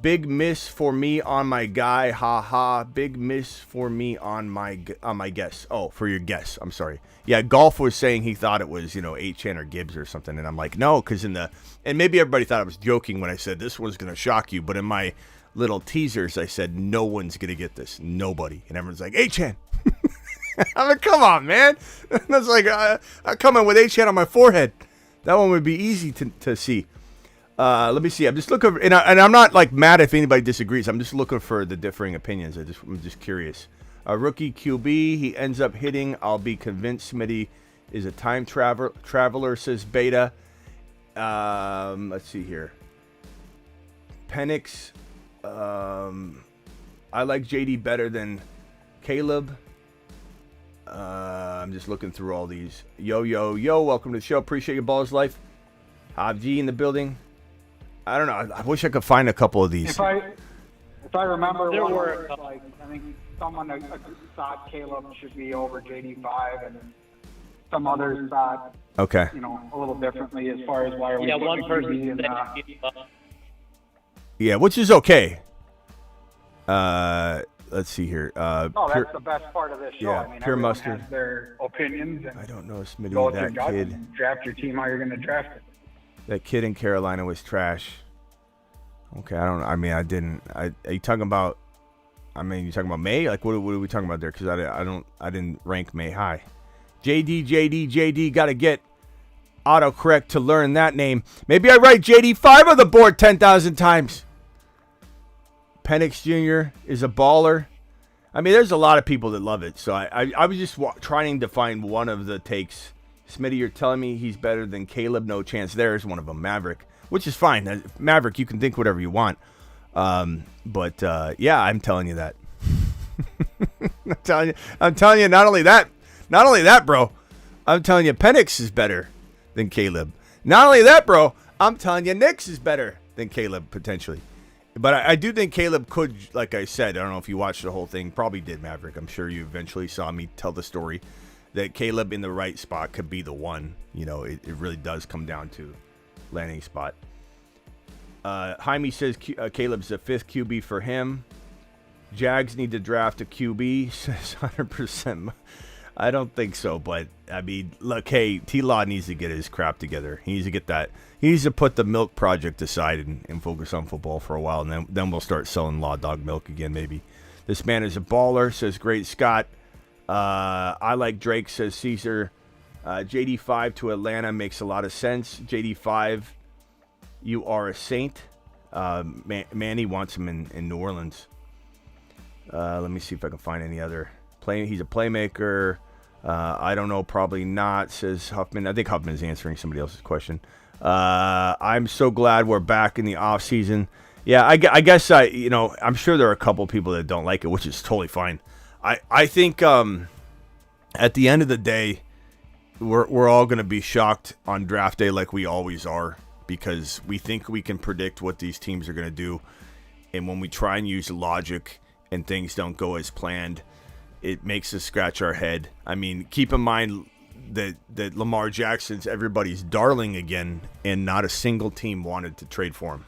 Big miss for me on my guy. Ha ha. Big miss for me on my guess. Oh, for your guess. I'm sorry. Yeah, Golf was saying he thought it was, 8chan or Gibbs or something. And I'm like, no, because and maybe everybody thought I was joking when I said this one's going to shock you. But in my little teasers, I said, no one's going to get this. Nobody. And everyone's like, 8chan. I mean, come on, man. That's like, I come in with 8chan on my forehead. That one would be easy to see. Let me see. I'm just looking, and I'm not like mad if anybody disagrees. I'm just looking for the differing opinions. I'm just curious. Rookie QB, he ends up hitting. I'll be convinced Smitty is a time traveler, says Beta. Let's see here. Penix. I like JD better than Caleb. I'm just looking through all these. Yo, welcome to the show. Appreciate your balls life. Havji in the building. I don't know. I wish I could find a couple of these. If I remember, I think someone thought Caleb should be over JD5, and some others thought, a little differently as far as why are we putting one person QB yeah, which is okay. Let's see here. that's the best part of this show. Yeah, I mean, Pure everyone Mustard. has their opinions. And I don't know, Smitty, go with that your gut kid. and draft your team how you're going to draft it. That kid in Carolina was trash. Okay, I didn't. Are you talking about? You talking about May? Like, what are we talking about there? Because I didn't rank May high. JD, gotta get autocorrect to learn that name. Maybe I write JD5 on the board 10,000 times. Penix Jr. is a baller. I mean, there's a lot of people that love it. So I was just trying to find one of the takes. Smitty, you're telling me he's better than Caleb? No chance. There's one of them, Maverick, which is fine. Maverick, you can think whatever you want. But I'm telling you that. I'm telling you, not only that, bro. I'm telling you, Penix is better than Caleb. Not only that, bro. I'm telling you, Nix is better than Caleb, potentially. But I do think Caleb could, like I said, I don't know if you watched the whole thing. Probably did, Maverick. I'm sure you eventually saw me tell the story that Caleb in the right spot could be the one. You know, it really does come down to landing spot. Jaime says Caleb's the 5th QB for him. Jags need to draft a QB, says 100%. I don't think so, but I mean, look, hey, T-Law needs to get his crap together. He needs to get that. He needs to put the milk project aside and focus on football for a while, and then we'll start selling Law Dog milk again, maybe. This man is a baller, says Great Scott. I like Drake, says Caesar. JD5 to Atlanta makes a lot of sense. JD5, you are a saint. Manny wants him in New Orleans. Let me see if I can find any other play. He's a playmaker. I don't know, probably not, says Huffman. I think Huffman is answering somebody else's question. I'm so glad we're back in the off season. Yeah, I guess I'm sure there are a couple people that don't like it, which is totally fine. I think at the end of the day, we're all going to be shocked on draft day like we always are, because we think we can predict what these teams are going to do, and when we try and use logic and things don't go as planned, it makes us scratch our head. I mean, keep in mind that Lamar Jackson's everybody's darling again, and not a single team wanted to trade for him.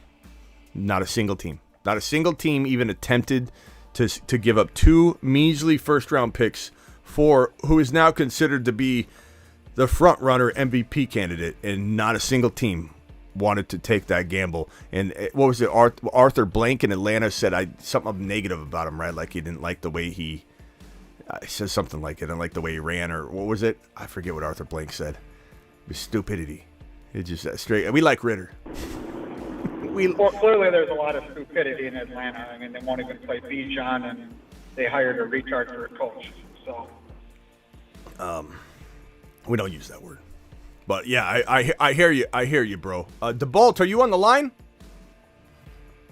Not a single team. Not a single team even attempted to give up 2 measly first-round picks for who is now considered to be the front-runner MVP candidate, and not a single team wanted to take that gamble. And what was it? Arthur Blank in Atlanta said something negative about him, right? Like he didn't like the way he says something like it, and like the way he ran, or what was it? I forget what Arthur Blank said. It was stupidity. It just straight. We like Ritter. Well, clearly there's a lot of stupidity in Atlanta. I mean, they won't even play Bijan, and they hired a retard for a coach. So, we don't use that word. But yeah, I hear you. I hear you, bro. DeBalt, are you on the line?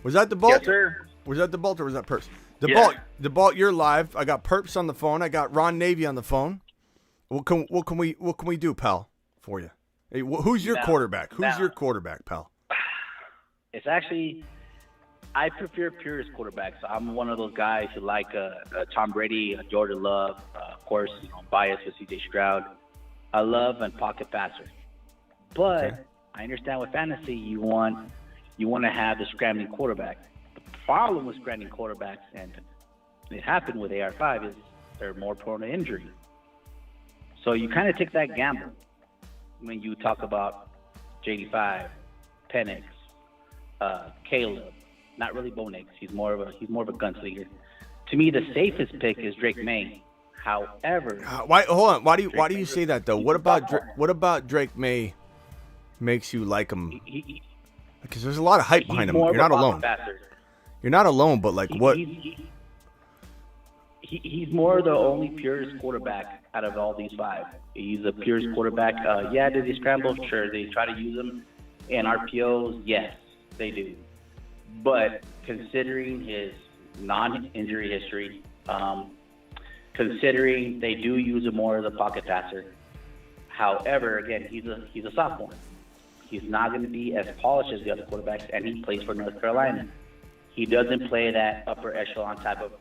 Was that DeBalt? Yes, sir. Was that DeBalt or was that Perps? Yeah. DeBalt, you're live. I got Perps on the phone. I got Ron Navy on the phone. What can we do, pal, for you? Hey, who's your quarterback? Who's your quarterback, pal? It's actually, I prefer purist quarterbacks. I'm one of those guys who like Tom Brady, Jordan Love, of course, biased with C.J. Stroud. I love a pocket passer, but okay. I understand with fantasy you want to have the scrambling quarterback. The problem with scrambling quarterbacks, and it happened with AR5, is they're more prone to injury. So you kind of take that gamble when you talk about JD5, Penix, Caleb, not really Bo Nix. He's more of a gunslinger. To me, the safest pick is Drake May. However, hold on. Why do you say that though? What about Drake May makes you like him? Because there's a lot of hype behind him. You're not alone. You're not alone, but like what? He's more the only purest quarterback out of all these 5. He's a purest quarterback. Yeah, did they scramble? Sure. They try to use him in RPOs. Yes, they do. But considering his non-injury history, considering they do use him more as a pocket passer. However, again, he's a sophomore. He's not going to be as polished as the other quarterbacks, and he plays for North Carolina. He doesn't play that upper echelon type of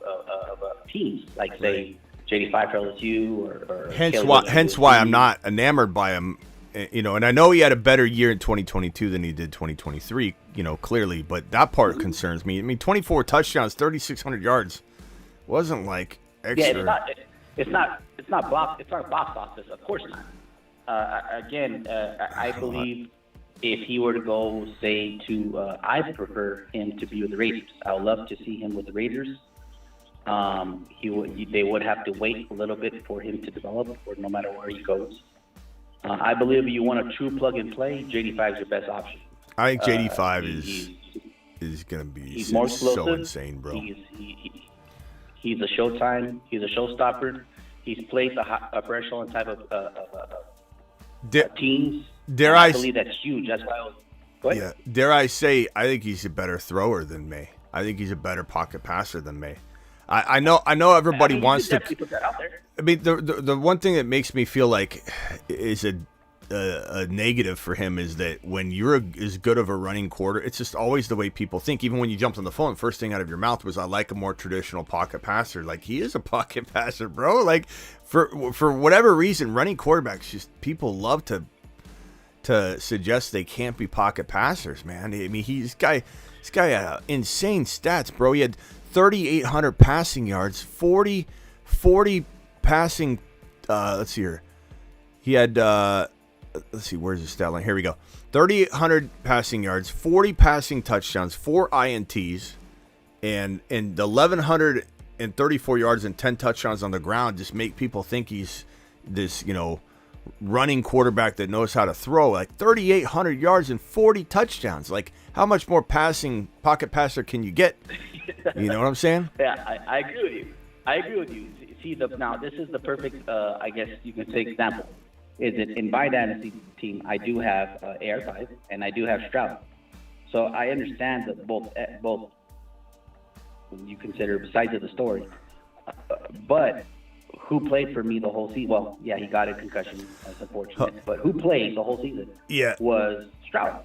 teams, like say JD5 for LSU or hence why I'm not enamored by him. And I know he had a better year in 2022 than he did 2023. Clearly, but that part concerns me. I mean, 24 touchdowns, 3,600 yards, wasn't like. Extra. Yeah, it's not box office. Of course not. I believe if he were to go, say, I prefer him to be with the Raiders. I would love to see him with the Raiders. They would have to wait a little bit for him to develop, or no matter where he goes. I believe if you want a true plug and play, JD5 is your best option. I think JD5 is going to be he's more explosive. so insane, bro. He's a showtime. He's a showstopper. He's played the upper echelon type of teams. I believe that's huge. That's why I was. Go ahead. Yeah. Dare I say, I think he's a better thrower than May. I think he's a better pocket passer than May. I know everybody wants to. Put that out there. I mean, the one thing that makes me feel like is a negative for him is that when you're as good of a running quarter, it's just always the way people think. Even when you jumped on the phone, first thing out of your mouth was, "I like a more traditional pocket passer." Like, he is a pocket passer, bro. Like, for whatever reason, running quarterbacks, just people love to suggest they can't be pocket passers, man. I mean, this guy insane stats, bro. He had 3,800 passing yards, 40 passing. Let's see here. He had. Let's see, where's his stat line? Here we go. 3,800 passing yards, 40 passing touchdowns, 4 INTs, and 1,134 yards and 10 touchdowns on the ground. Just make people think he's this, running quarterback that knows how to throw. Like 3,800 yards and 40 touchdowns. Like, how much more passing pocket passer can you get? You know what I'm saying? Yeah, I agree with you. See, now this is the perfect, I guess you can say, example. Is it in my dynasty team? I do have AR5 and I do have Stroud, so I understand that both when you consider besides of the story. But who played for me the whole season? Well, yeah, he got a concussion. That's unfortunate. But who played the whole season? Yeah, was Stroud.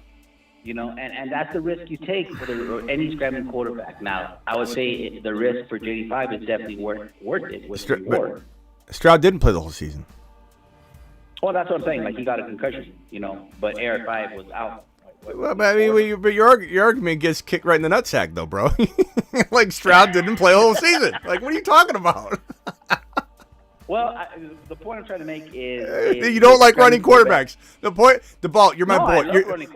And that's the risk you take for any scrambling quarterback. Now, I would say the risk for JD5 is definitely worth it with the reward. Stroud didn't play the whole season. Well, that's what I'm saying. Like, he got a concussion, but AR5 was out. Well, but I mean, but your argument gets kicked right in the nutsack, though, bro. Like, Stroud didn't play the whole season. Like, what are you talking about? Well, the point I'm trying to make is you don't like running quarterbacks. DeBalt, you're my boy.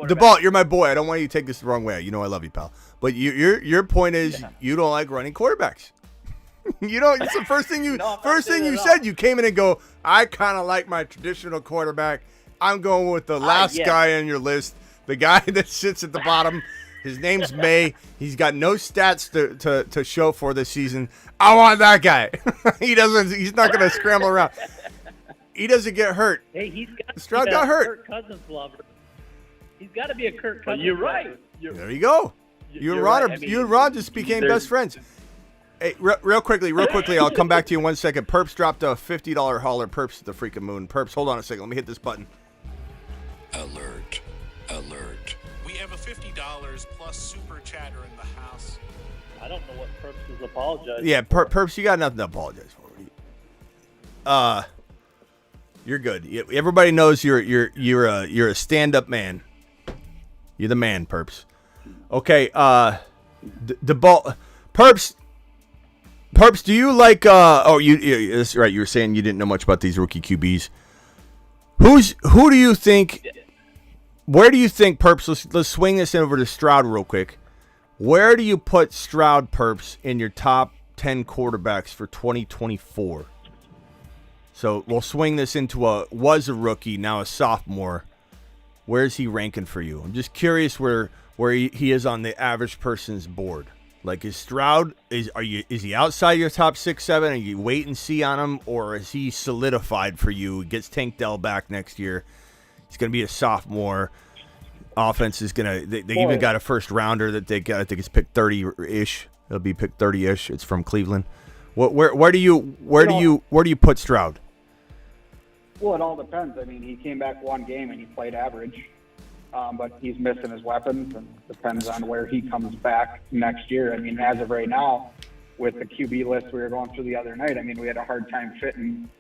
DeBalt, you're my boy. I don't want you to take this the wrong way. You know I love you, pal. But your point is you don't like running quarterbacks. It's the first thing you said. You came in and go, I kind of like my traditional quarterback. I'm going with the last guy on your list, the guy that sits at the bottom. His name's May. He's got no stats to show for this season. I want that guy. He's not going to scramble around. He doesn't get hurt. Hey, Stroud got hurt. Kirk Cousins lover. He's got to be a Kirk Cousins. You're right. There you go. You and Ron just became best friends. Hey, real quickly, I'll come back to you in 1 second. Perps dropped a $50 hauler. Perps at the freaking moon. Perps, hold on a second. Let me hit this button. Alert. We have a $50 plus super chatter in the house. I don't know what Perps is apologizing. Yeah, Perps, you got nothing to apologize for. You're good. Everybody knows you're a stand-up man. You're the man, Perps. Okay, the ball, Perps, do you like? That's right. You were saying you didn't know much about these rookie QBs. Who do you think? Where do you think, Perps? Let's swing this over to Stroud real quick. Where do you put Stroud, Perps, in your top 10 quarterbacks for 2024? So we'll swing this into was a rookie, now a sophomore. Where's he ranking for you? I'm just curious where he is on the average person's board. Like, is Stroud, is he outside your top 6, 7? Are you wait and see on him, or is he solidified for you? He gets Tank Dell back next year. He's going to be a sophomore. Offense is going to. They even got a first rounder that they got. I think it's picked 30-ish. It'll be picked 30-ish. It's from Cleveland. Where do you put Stroud? Well, it all depends. I mean, he came back one game and he played average, but he's missing his weapons, and depends on where he comes back next year. I mean, as of right now, with the QB list we were going through the other night, I mean, we had a hard time fitting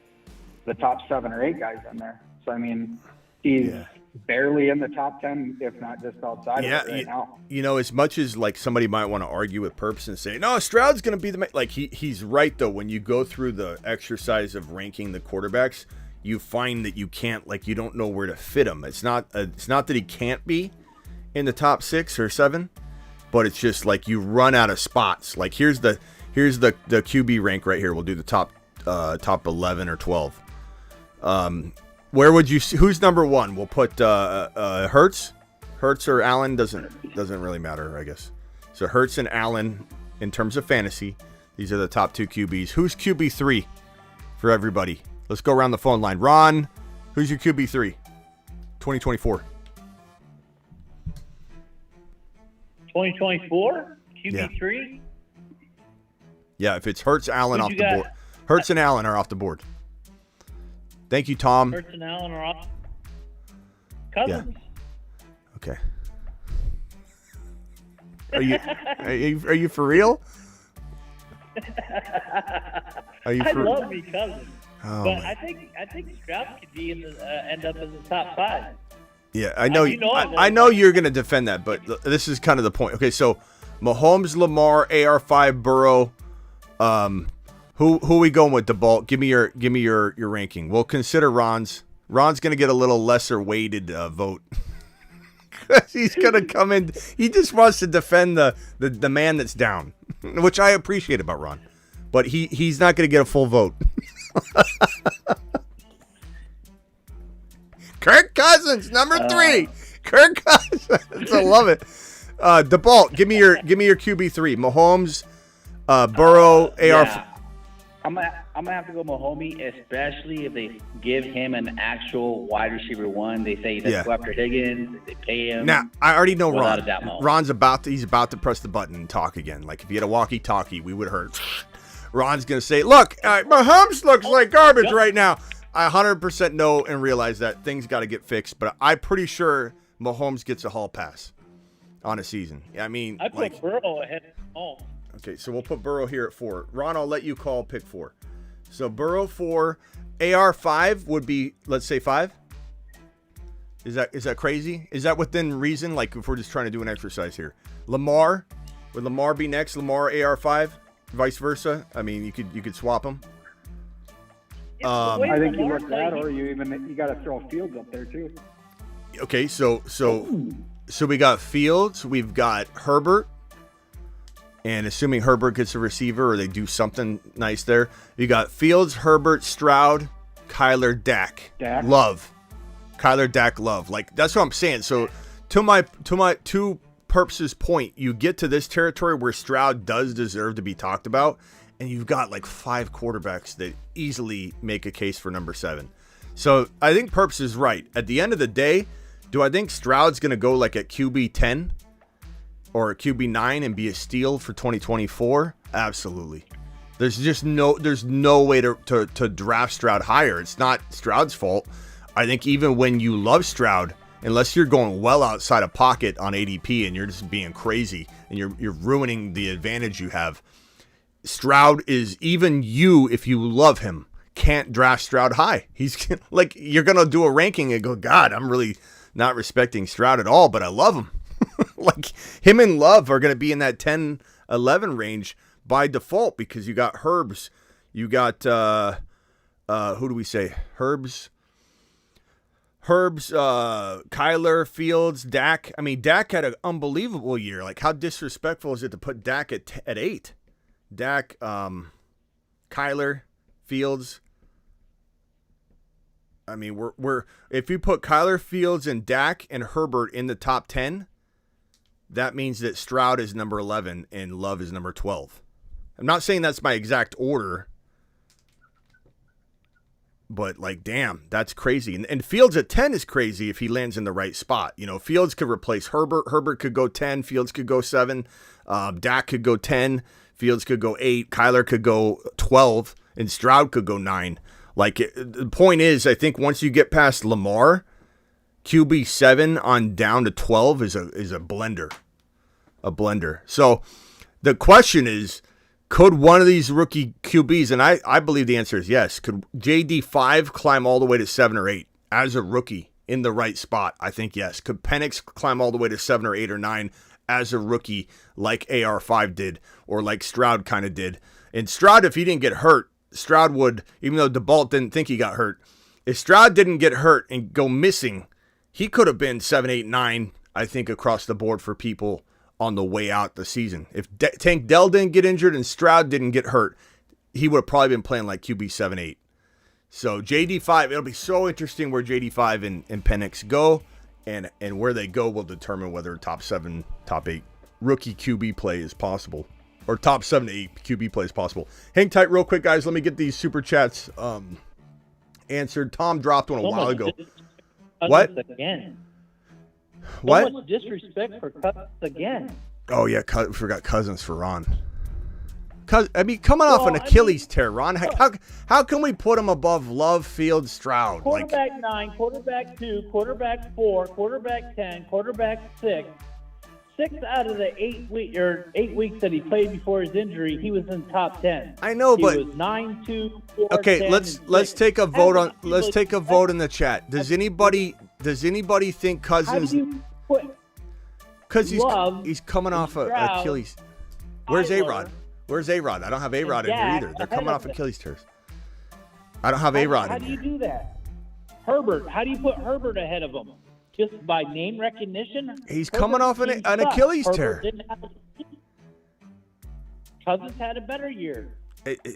the top 7 or 8 guys in there. So, I mean, he's barely in the top 10, if not just outside of it right now. You know, as much as like somebody might want to argue with Perps and say, no, Stroud's going to be the like he's right though. When you go through the exercise of ranking the quarterbacks, you find that you can't, like, you don't know where to fit him. It's not that he can't be in the top 6 or 7, but it's just like you run out of spots. Like here's the QB rank right here. We'll do the top 11 or 12. Where would you? Who's number one? We'll put Hurts or Allen. Doesn't really matter, I guess. So Hurts and Allen in terms of fantasy. These are the top 2 QBs. Who's QB 3 for everybody? Let's go around the phone line. Ron, who's your QB 3? 2024. 2024 QB 3. Yeah, if it's Hurts, Allen off you the got? board. Hurts and Allen are off the board. Thank you, Tom. Hurts and Allen are off. Cousins. Yeah. Okay. Are you for real? Are you I for? love me Cousins, Oh, but man. I think Stroud could be in the, end up as a top 5. Yeah, I know. I know you're going to defend that, but this is kind of the point. Okay, so Mahomes, Lamar, AR5, Burrow. Who are we going with, DeBalt? Give me your ranking. We'll consider Ron's. Ron's going to get a little lesser weighted vote. He's going to come in. He just wants to defend the man that's down, which I appreciate about Ron. But he's not going to get a full vote. Kirk Cousins, number 3. Kirk Cousins. I love it. DeBalt, give me your QB 3. Mahomes, Burrow, AR. Yeah. I'm gonna have to go Mahomes, especially if they give him an actual wide receiver 1. They say let's go after Higgins. They pay him. Now I already know without Ron. a doubt, Mahomes. Ron's about to press the button and talk again. Like if he had a walkie-talkie, we would have heard. Ron's gonna say, "Look, Mahomes looks like garbage right now." I 100% know and realize that things got to get fixed, but I'm pretty sure Mahomes gets a hall pass on a season. I mean, I put Burrow ahead of Mahomes. Okay, so we'll put Burrow here at 4. Ron, I'll let you call pick 4. So Burrow 4, AR 5 would be, let's say 5. Is that crazy? Is that within reason? Like if we're just trying to do an exercise here. Lamar, would Lamar be next? Lamar AR 5, vice versa. I mean, you could swap them. I think you look that, or you got to throw Fields up there too. Okay, so we got Fields, we've got Herbert. And assuming Herbert gets a receiver or they do something nice there, you got Fields, Herbert, Stroud, Kyler, Dak. Love. Kyler, Dak, Love. Like that's what I'm saying. So to my Purpse's point, you get to this territory where Stroud does deserve to be talked about, and you've got like 5 quarterbacks that easily make a case for number 7. So I think Purpse is right. At the end of the day, do I think Stroud's going to go like at QB 10? Or a QB 9 and be a steal for 2024? Absolutely. There's no way to draft Stroud higher. It's not Stroud's fault. I think even when you love Stroud, unless you're going well outside of pocket on ADP and you're just being crazy and you're ruining the advantage you have, Stroud is, even you, if you love him, can't draft Stroud high. He's like, you're gonna do a ranking and go, God, I'm really not respecting Stroud at all, but I love him. Like him and Love are going to be in that 10-11 range by default because you got Herbs. You got, who do we say? Herbs, Kyler, Fields, Dak. I mean, Dak had an unbelievable year. Like how disrespectful is it to put Dak at 8? Dak, Kyler, Fields. I mean, we're if you put Kyler, Fields, and Dak and Herbert in the top 10, that means that Stroud is number 11 and Love is number 12. I'm not saying that's my exact order, but like, damn, that's crazy. And Fields at 10 is crazy if he lands in the right spot. You know, Fields could replace Herbert. Herbert could go 10. Fields could go 7. Dak could go 10. Fields could go 8. Kyler could go 12. And Stroud could go 9. Like, the point is, I think once you get past Lamar, QB 7 on down to 12 is a blender. A blender. So the question is, could one of these rookie QBs, and I believe the answer is yes, could JD 5 climb all the way to 7 or 8 as a rookie in the right spot? I think yes. Could Penix climb all the way to 7 or 8 or 9 as a rookie like AR5 did or like Stroud kind of did? And Stroud, if he didn't get hurt, Stroud would, even though DeBalt didn't think he got hurt, if Stroud didn't get hurt and go missing, he could have been 7, 8, 9, I think, across the board for people on the way out the season. If Tank Dell didn't get injured and Stroud didn't get hurt, he would have probably been playing like QB 7, 8. So JD5, it'll be so interesting where JD5 and Penix go, and where they go will determine whether top 7, top 8 rookie QB play is possible, or top 7 to 8 QB play is possible. Hang tight real quick, guys. Let me get these super chats answered. Tom dropped one a while ago. What? Again. What? So much disrespect for Cousins again. Oh, yeah, forgot Cousins for Ron. I mean, coming off an Achilles tear, Ron. How can we put him above Love, Field, Stroud? Quarterback 9, quarterback 2, quarterback 4, quarterback 10, quarterback 6. 6 out of the 8 weeks that he played before his injury, he was in top 10. I know, but he was 9, 2, 4, okay, 10, let's take a vote on. Let's take a vote in the chat. Does anybody think Cousins? Because he's coming off a Achilles. Where's A-Rod? Where's A-Rod? I don't have A-Rod in here either. They're coming off Achilles tears. I don't have A-Rod in here. How do you do that? Herbert. How do you put Herbert ahead of him? Just by name recognition? He's coming off an Achilles tear. Cousins had a better year.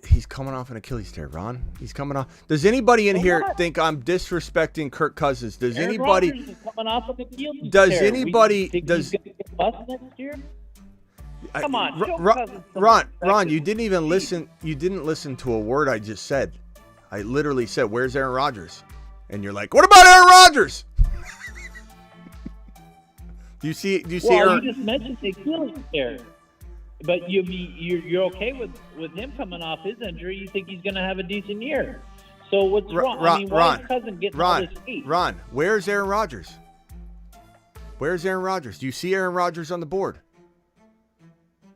He's coming off an Achilles tear, Ron. He's coming off. Does anybody in here think I'm disrespecting Kirk Cousins? Does Aaron anybody? Rodgers is coming off an Achilles Does tear. anybody? Think Does he's gonna get bust next year? Come on, Ron, you didn't even listen. You didn't listen to a word I just said. I literally said, "Where's Aaron Rodgers?" And you're like, "What about Aaron Rodgers?" Do you see Aaron? You just mentioned the Achilles tear, but you're okay with him coming off his injury. You think he's going to have a decent year. So what's wrong? Why is Cousin getting all this heat? Ron, where's Aaron Rodgers? Where's Aaron Rodgers? Do you see Aaron Rodgers on the board?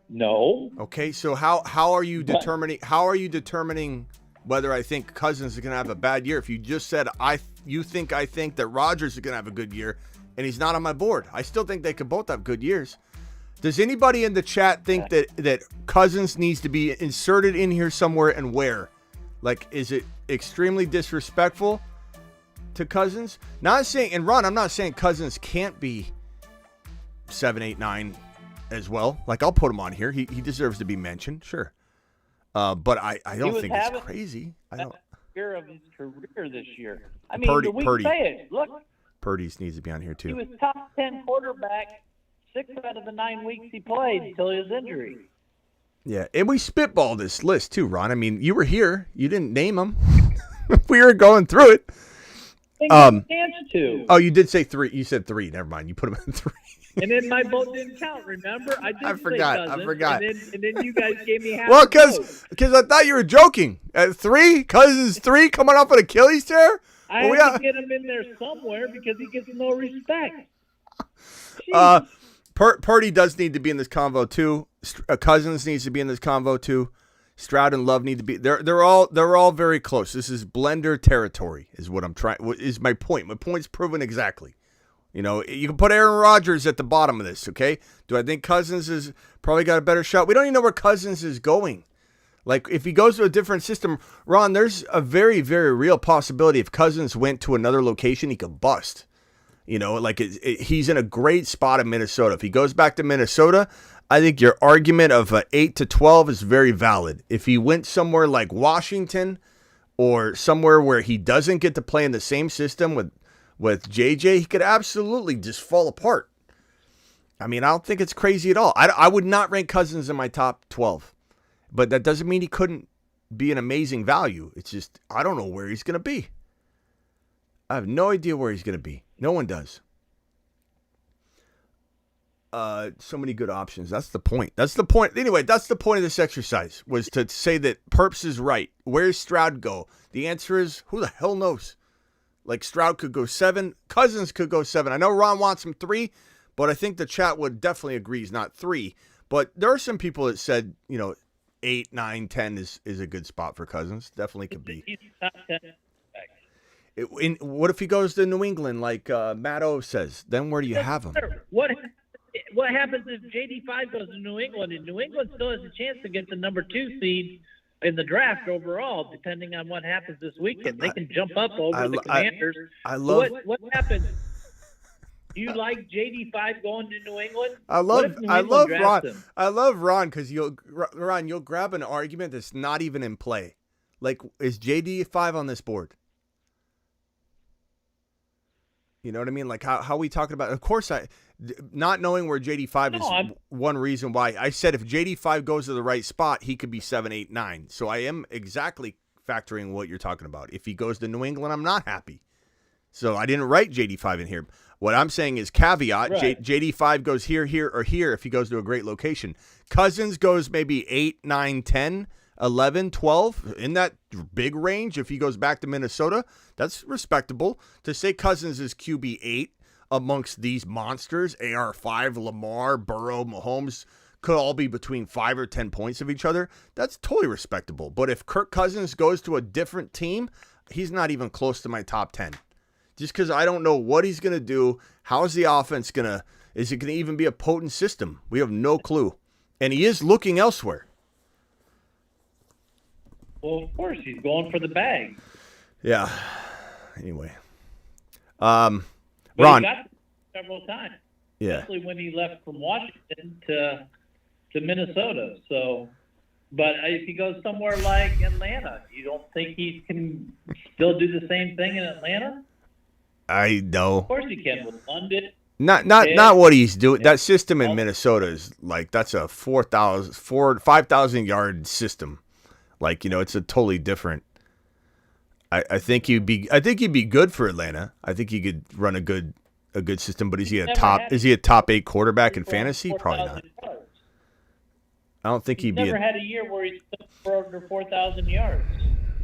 No. Okay, so how are you determining? How are you determining whether I think Cousins is going to have a bad year? If you just said I think that Rodgers is going to have a good year, and he's not on my board, I still think they could both have good years. Does anybody in the chat think that Cousins needs to be inserted in here somewhere, and where? Like, is it extremely disrespectful to Cousins? Not saying, and Ron, I'm not saying Cousins can't be 7, 8, 9 as well. Like, I'll put him on here. He deserves to be mentioned, sure. But I don't think it's crazy. I don't. Year of his career this year. I mean, we say it. Look, Purdy's needs to be on here too. He was top 10 quarterback 6 out of the 9 weeks he played until his injury. Yeah, and we spitballed this list too, Ron. I mean, you were here. You didn't name them. We were going through it. Oh, you did say 3. You said 3. Never mind. You put them in 3. And then my vote didn't count, remember? I forgot. And then you guys gave me half. Well, because I thought you were joking. At 3, Cousins 3 coming off an Achilles tear? I had to get him in there somewhere because he gets no respect. Purdy does need to be in this convo too. Cousins needs to be in this convo too. Stroud and Love need to be. They're all very close. This is blender territory, is what I'm trying. Is my point. My point's proven exactly. You know, you can put Aaron Rodgers at the bottom of this. Okay. Do I think Cousins has probably got a better shot? We don't even know where Cousins is going. Like, if he goes to a different system, Ron, there's a very, very real possibility if Cousins went to another location, he could bust. You know, like he's in a great spot in Minnesota. If he goes back to Minnesota, I think your argument of 8 to 12 is very valid. If he went somewhere like Washington or somewhere where he doesn't get to play in the same system with JJ, he could absolutely just fall apart. I mean, I don't think it's crazy at all. I would not rank Cousins in my top 12. But that doesn't mean he couldn't be an amazing value. It's just, I don't know where he's going to be. I have no idea where he's going to be. No one does. So many good options. That's the point. Anyway, that's the point of this exercise, was to say that Perps is right. Where's Stroud go? The answer is, who the hell knows? Like, Stroud could go 7. Cousins could go 7. I know Ron wants him 3, but I think the chat would definitely agree he's not 3. But there are some people that said, 8, 9, 10 is a good spot for Cousins. Definitely could be. He's top 10. What if he goes to New England, like Matt O says? Then where do you have him? What happens if JD5 goes to New England, and New England still has a chance to get the number 2 seed in the draft overall, depending on what happens this weekend? They can jump up over the Commanders. What happens? Do you like JD5 going to New England? I love Ron. I love Ron because you'll grab an argument that's not even in play. Like, is JD 5 on this board? You know what I mean? Like, how we talking about? Of course, not knowing where JD5 is one reason why I said if JD5 goes to the right spot, he could be 7, 8, 9. So I am exactly factoring what you're talking about. If he goes to New England, I'm not happy. So I didn't write JD5 in here. What I'm saying is caveat, Right. JD5 goes here, here, or here if he goes to a great location. Cousins goes maybe 8, 9, 10, 11, 12. In that big range, if he goes back to Minnesota, that's respectable. To say Cousins is QB 8 amongst these monsters, AR5, Lamar, Burrow, Mahomes, could all be between 5 or 10 points of each other, that's totally respectable. But if Kirk Cousins goes to a different team, he's not even close to my top 10. Just because I don't know what he's going to do. How's the offense going to, is it going to even be a potent system? We have no clue. And he is looking elsewhere. Well, of course, he's going for the bag. Yeah. Anyway. But Ron. he got it several times. Yeah. Especially when he left from Washington to Minnesota. So, but if he goes somewhere like Atlanta, you don't think he can still do the same thing in Atlanta? I know. Of course he can with London. Not what he's doing. That system in Minnesota is like, that's a 5,000 yard system. Like, you know, it's a totally different. I think he'd be good for Atlanta. I think he could run a good system, but is he a top 8 quarterback in fantasy? Probably not. I don't think he'd be never had a year where he's for over 4,000 yards,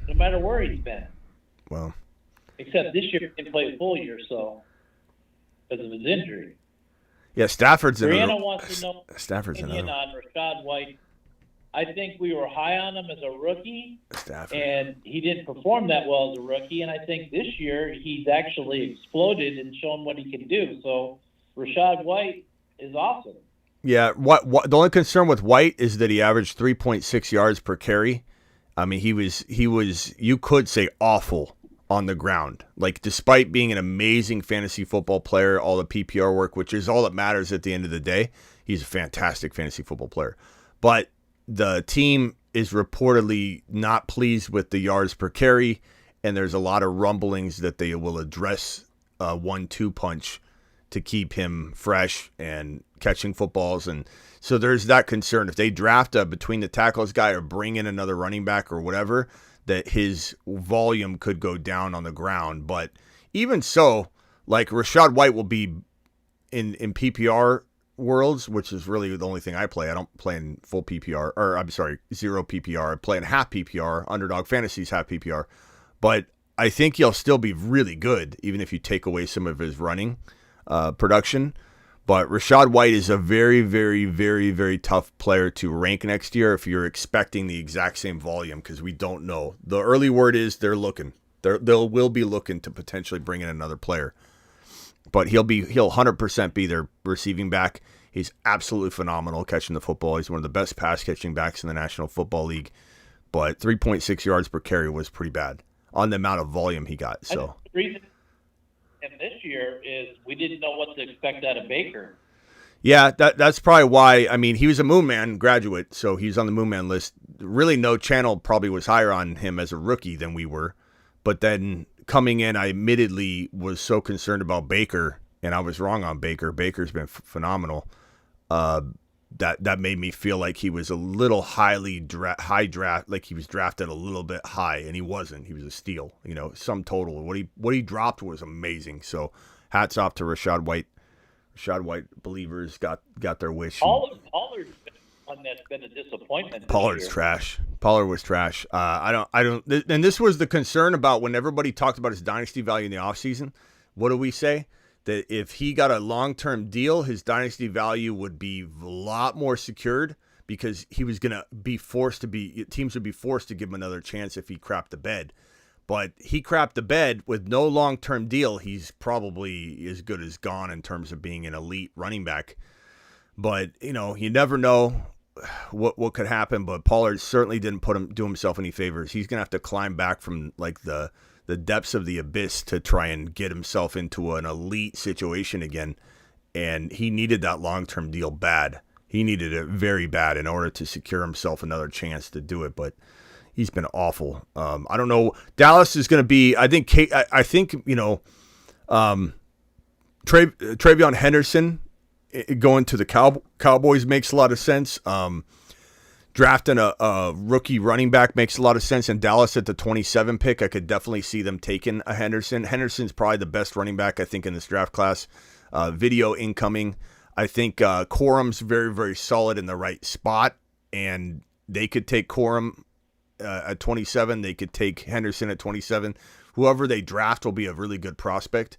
no matter where he's been. Well, except this year he didn't play a full year, so because of his injury. Yeah, Stafford's Brianna wants to know Stafford's opinion on Rashad White. I think we were high on him as a rookie, and he didn't perform that well as a rookie. And I think this year he's actually exploded and shown what he can do. So Rashad White is awesome. Yeah, what the only concern with White is that he averaged 3.6 yards per carry. I mean, he was you could say awful on the ground. Like, despite being an amazing fantasy football player, all the PPR work, which is all that matters at the end of the day, he's a fantastic fantasy football player. But the team is reportedly not pleased with the yards per carry, and there's a lot of rumblings that they will address a 1-2 punch to keep him fresh and catching footballs. And so there's that concern. If they draft a between the tackles guy or bring in another running back or whatever, that his volume could go down on the ground. But even so, like, Rashad White will be in PPR worlds, which is really the only thing I play. I don't play in full PPR, or I'm sorry, 0 PPR. I play in half PPR. Underdog Fantasy's half PPR. But I think he'll still be really good, even if you take away some of his running production. But Rashad White is a very, very, very, very tough player to rank next year if you're expecting the exact same volume, because we don't know. The early word is they're looking. They will be looking to potentially bring in another player. But he'll 100% be their receiving back. He's absolutely phenomenal catching the football. He's one of the best pass catching backs in the National Football League. But 3.6 yards per carry was pretty bad on the amount of volume he got. So the reason and this year is we didn't know what to expect out of Baker. yeah, that's probably why. I mean, he was a Moon Man graduate, so he's on the Moon Man list. Really, no channel probably was higher on him as a rookie than we were. But then coming in, I admittedly was so concerned about Baker, and I was wrong on Baker. Baker's been phenomenal. That made me feel like he was a little high draft, like he was drafted a little bit high, and he wasn't. He was a steal. You know, sum total. What he dropped was amazing. So hats off to Rashad White. Rashad White believers got their wish. Pollard's been one that's been a disappointment. Pollard's trash. Pollard was trash. I don't. And this was the concern about when everybody talked about his dynasty value in the offseason. What do we say? That if he got a long-term deal, his dynasty value would be a lot more secured because he was going to be teams would be forced to give him another chance if he crapped the bed. But he crapped the bed with no long-term deal. He's probably as good as gone in terms of being an elite running back. But, you know, you never know what could happen. But Pollard certainly didn't do himself any favors. He's going to have to climb back from like the depths of the abyss to try and get himself into an elite situation again. And he needed that long-term deal bad. He needed it very bad in order to secure himself another chance to do it. But he's been awful. I don't know. Dallas is going to be. I think Travion Henderson going to the Cowboys makes a lot of sense. Drafting a rookie running back makes a lot of sense. And Dallas at the 27 pick, I could definitely see them taking a Henderson. Henderson's probably the best running back, I think, in this draft class. Video incoming. I think Corum's very, very solid in the right spot. And they could take Corum at 27. They could take Henderson at 27. Whoever they draft will be a really good prospect.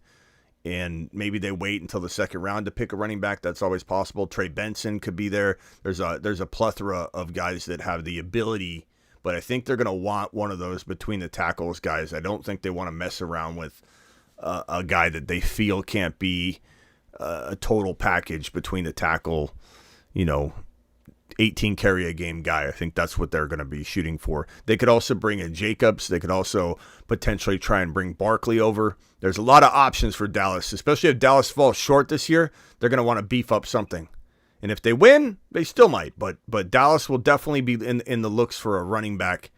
And maybe they wait until the second round to pick a running back. That's always possible. Trey Benson could be there. There's a plethora of guys that have the ability, but I think they're going to want one of those between the tackles guys. I don't think they want to mess around with a guy that they feel can't be a total package between the tackle, 18 carry a game guy. I think that's what they're going to be shooting for. They could also bring in Jacobs. They could also potentially try and bring Barkley over. There's a lot of options for Dallas, especially if Dallas falls short this year. They're going to want to beef up something. And if they win, they still might. But Dallas will definitely be in the looks for a running back.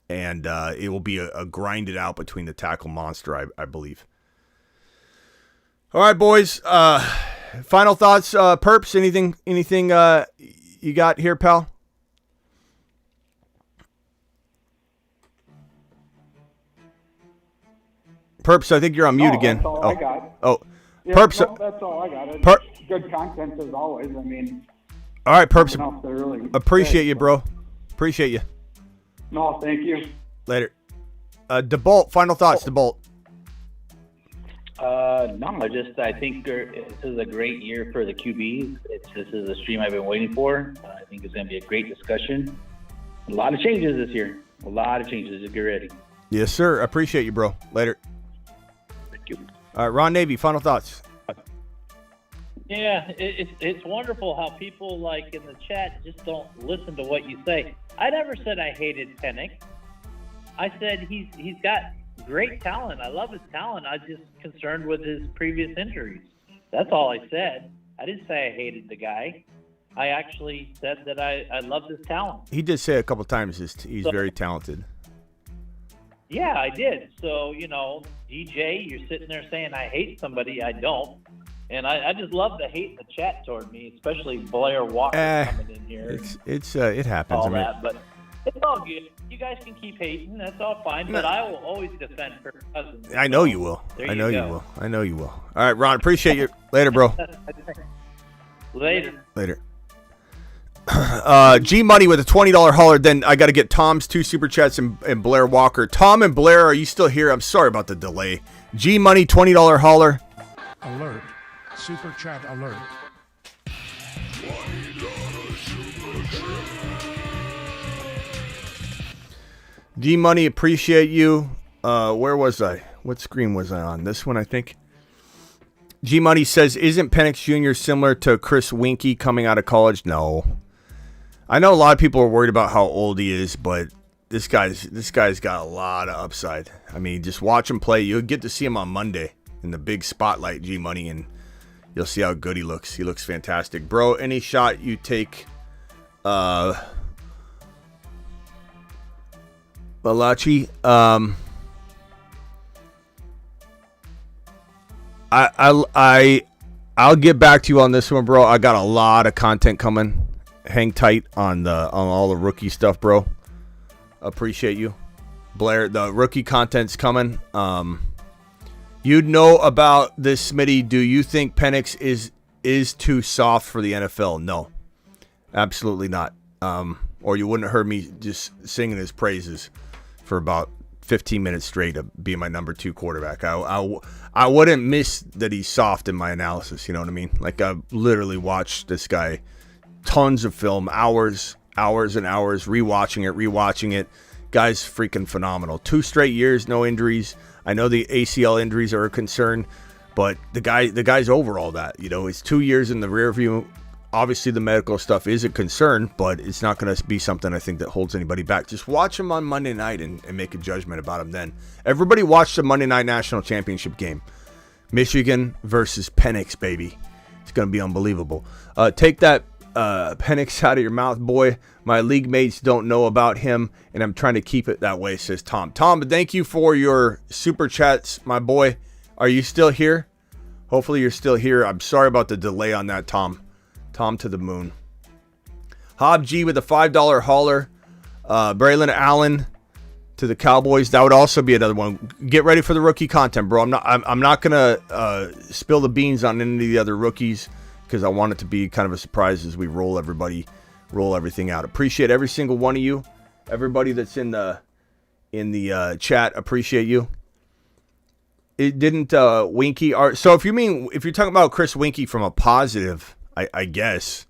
And it will be a grinded out between the tackle monster, I believe. All right, boys. Final thoughts, Perps? Anything you got here, pal? Perps, I think you're on mute again. That's all I got. Oh, yeah, Perps. No, that's all I got. It's good content as always. I mean. All right, Perps. Really Appreciate you, bro. Appreciate you. No, thank you. Later. DeBolt, final thoughts, DeBolt. I think this is a great year for the QBs. This is a stream I've been waiting for. I think it's going to be a great discussion. A lot of changes this year. A lot of changes. Just get ready. Yes, sir. I appreciate you, bro. Later. Thank you. All right, Ron Navy, final thoughts. Yeah, it's wonderful how people like in the chat just don't listen to what you say. I never said I hated Penix. I said he's got great talent. I love his talent. I'm just concerned with his previous injuries. That's all I said. I didn't say I hated the guy. I actually said that I loved his talent. He did say a couple times he's very talented. Yeah, I did. So, DJ, you're sitting there saying I hate somebody. I don't. And I just love the hate in the chat toward me, especially Blair Walker coming in here. It happens. All that, but it's all good. You guys can keep hating. That's all fine. But I will always defend Kirk Cousins. I know you will. I know you will. All right, Ron, appreciate you. Later, bro. Later. G Money with a $20 hauler. Then I got to get Tom's 2 super chats and Blair Walker. Tom and Blair, are you still here? I'm sorry about the delay. G Money $20 hauler. Alert. Super chat alert. D Money, appreciate you. Where was I? What screen was I on? This one, I think. G Money says, isn't Penix Jr. similar to Chris Winkie coming out of college? No. I know a lot of people are worried about how old he is, but this guy's got a lot of upside. I mean, just watch him play. You'll get to see him on Monday in the big spotlight, G Money, and you'll see how good he looks. He looks fantastic. Bro, any shot you take Malachi, I'll get back to you on this one, bro. I got a lot of content coming. Hang tight on all the rookie stuff, bro. Appreciate you. Blair, the rookie content's coming. You'd know about this, Smitty. Do you think Penix is too soft for the NFL? No. Absolutely not. Or you wouldn't have heard me just singing his praises for about 15 minutes straight of being my number 2 quarterback. I wouldn't miss that he's soft in my analysis, you know what I mean? Like, I've literally watched this guy tons of film, hours and hours, rewatching it. Guy's freaking phenomenal. 2 straight years, no injuries. I know the ACL injuries are a concern, but the guy's over all that. It's 2 years in the rear view. Obviously, the medical stuff is a concern, but it's not going to be something I think that holds anybody back. Just watch him on Monday night and make a judgment about him then. Everybody watch the Monday Night National Championship game. Michigan versus Penix, baby. It's going to be unbelievable. Take that Penix out of your mouth, boy. My league mates don't know about him, and I'm trying to keep it that way, says Tom. Tom, thank you for your super chats, my boy. Are you still here? Hopefully you're still here. I'm sorry about the delay on that, Tom. Tom to the moon. Hob G with a $5 hauler. Braylon Allen to the Cowboys. That would also be another one. Get ready for the rookie content, bro. I'm not gonna spill the beans on any of the other rookies because I want it to be kind of a surprise as we roll everything out. Appreciate every single one of you. Everybody that's in the chat, appreciate you. It didn't Winky art. So if you're talking about Chris Winky from a positive, I guess.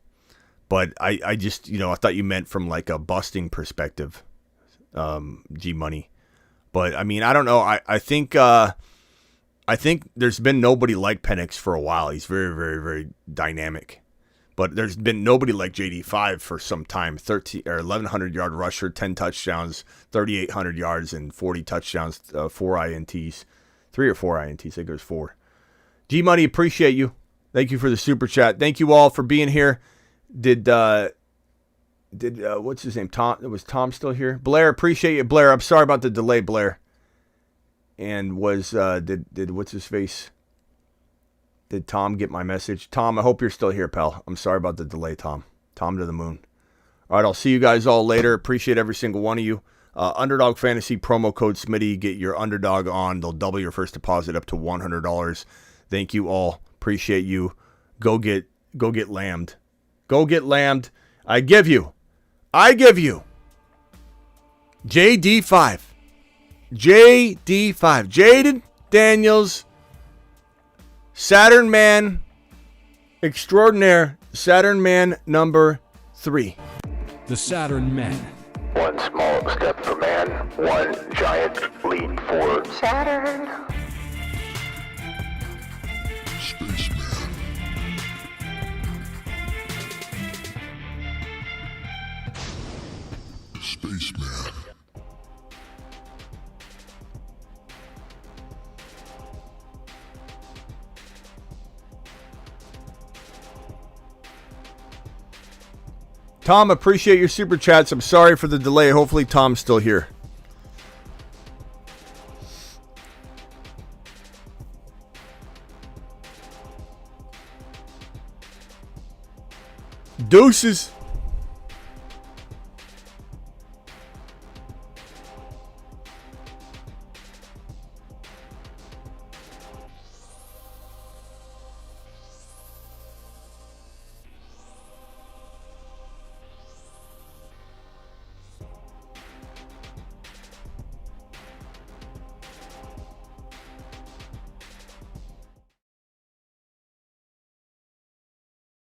But I just, I thought you meant from like a busting perspective, G Money. But I mean, I don't know. I think there's been nobody like Penix for a while. He's very, very, very dynamic. But there's been nobody like JD5 for some time. 1,100 yard rusher, 10 touchdowns, 3,800 yards, and 40 touchdowns, 4 INTs, 3 or 4 INTs. I think it was 4. G Money, appreciate you. Thank you for the super chat. Thank you all for being here. Did what's his name? Tom? Was Tom still here? Blair, appreciate you, Blair. I'm sorry about the delay, Blair. And did what's his face? Did Tom get my message? Tom, I hope you're still here, pal. I'm sorry about the delay, Tom. Tom to the moon. All right, I'll see you guys all later. Appreciate every single one of you. Underdog Fantasy promo code Smitty. Get your underdog on. They'll double your first deposit up to $100. Thank you all. Appreciate you. Go get lammed. Go get lammed. I give you JD5. Jaden Daniels, Saturn Man Extraordinaire, Saturn Man number 3. The Saturn Man. One small step for man, one giant leap for Saturn. Spaceman. Tom, appreciate your super chats. I'm sorry for the delay. Hopefully Tom's still here. Deuces.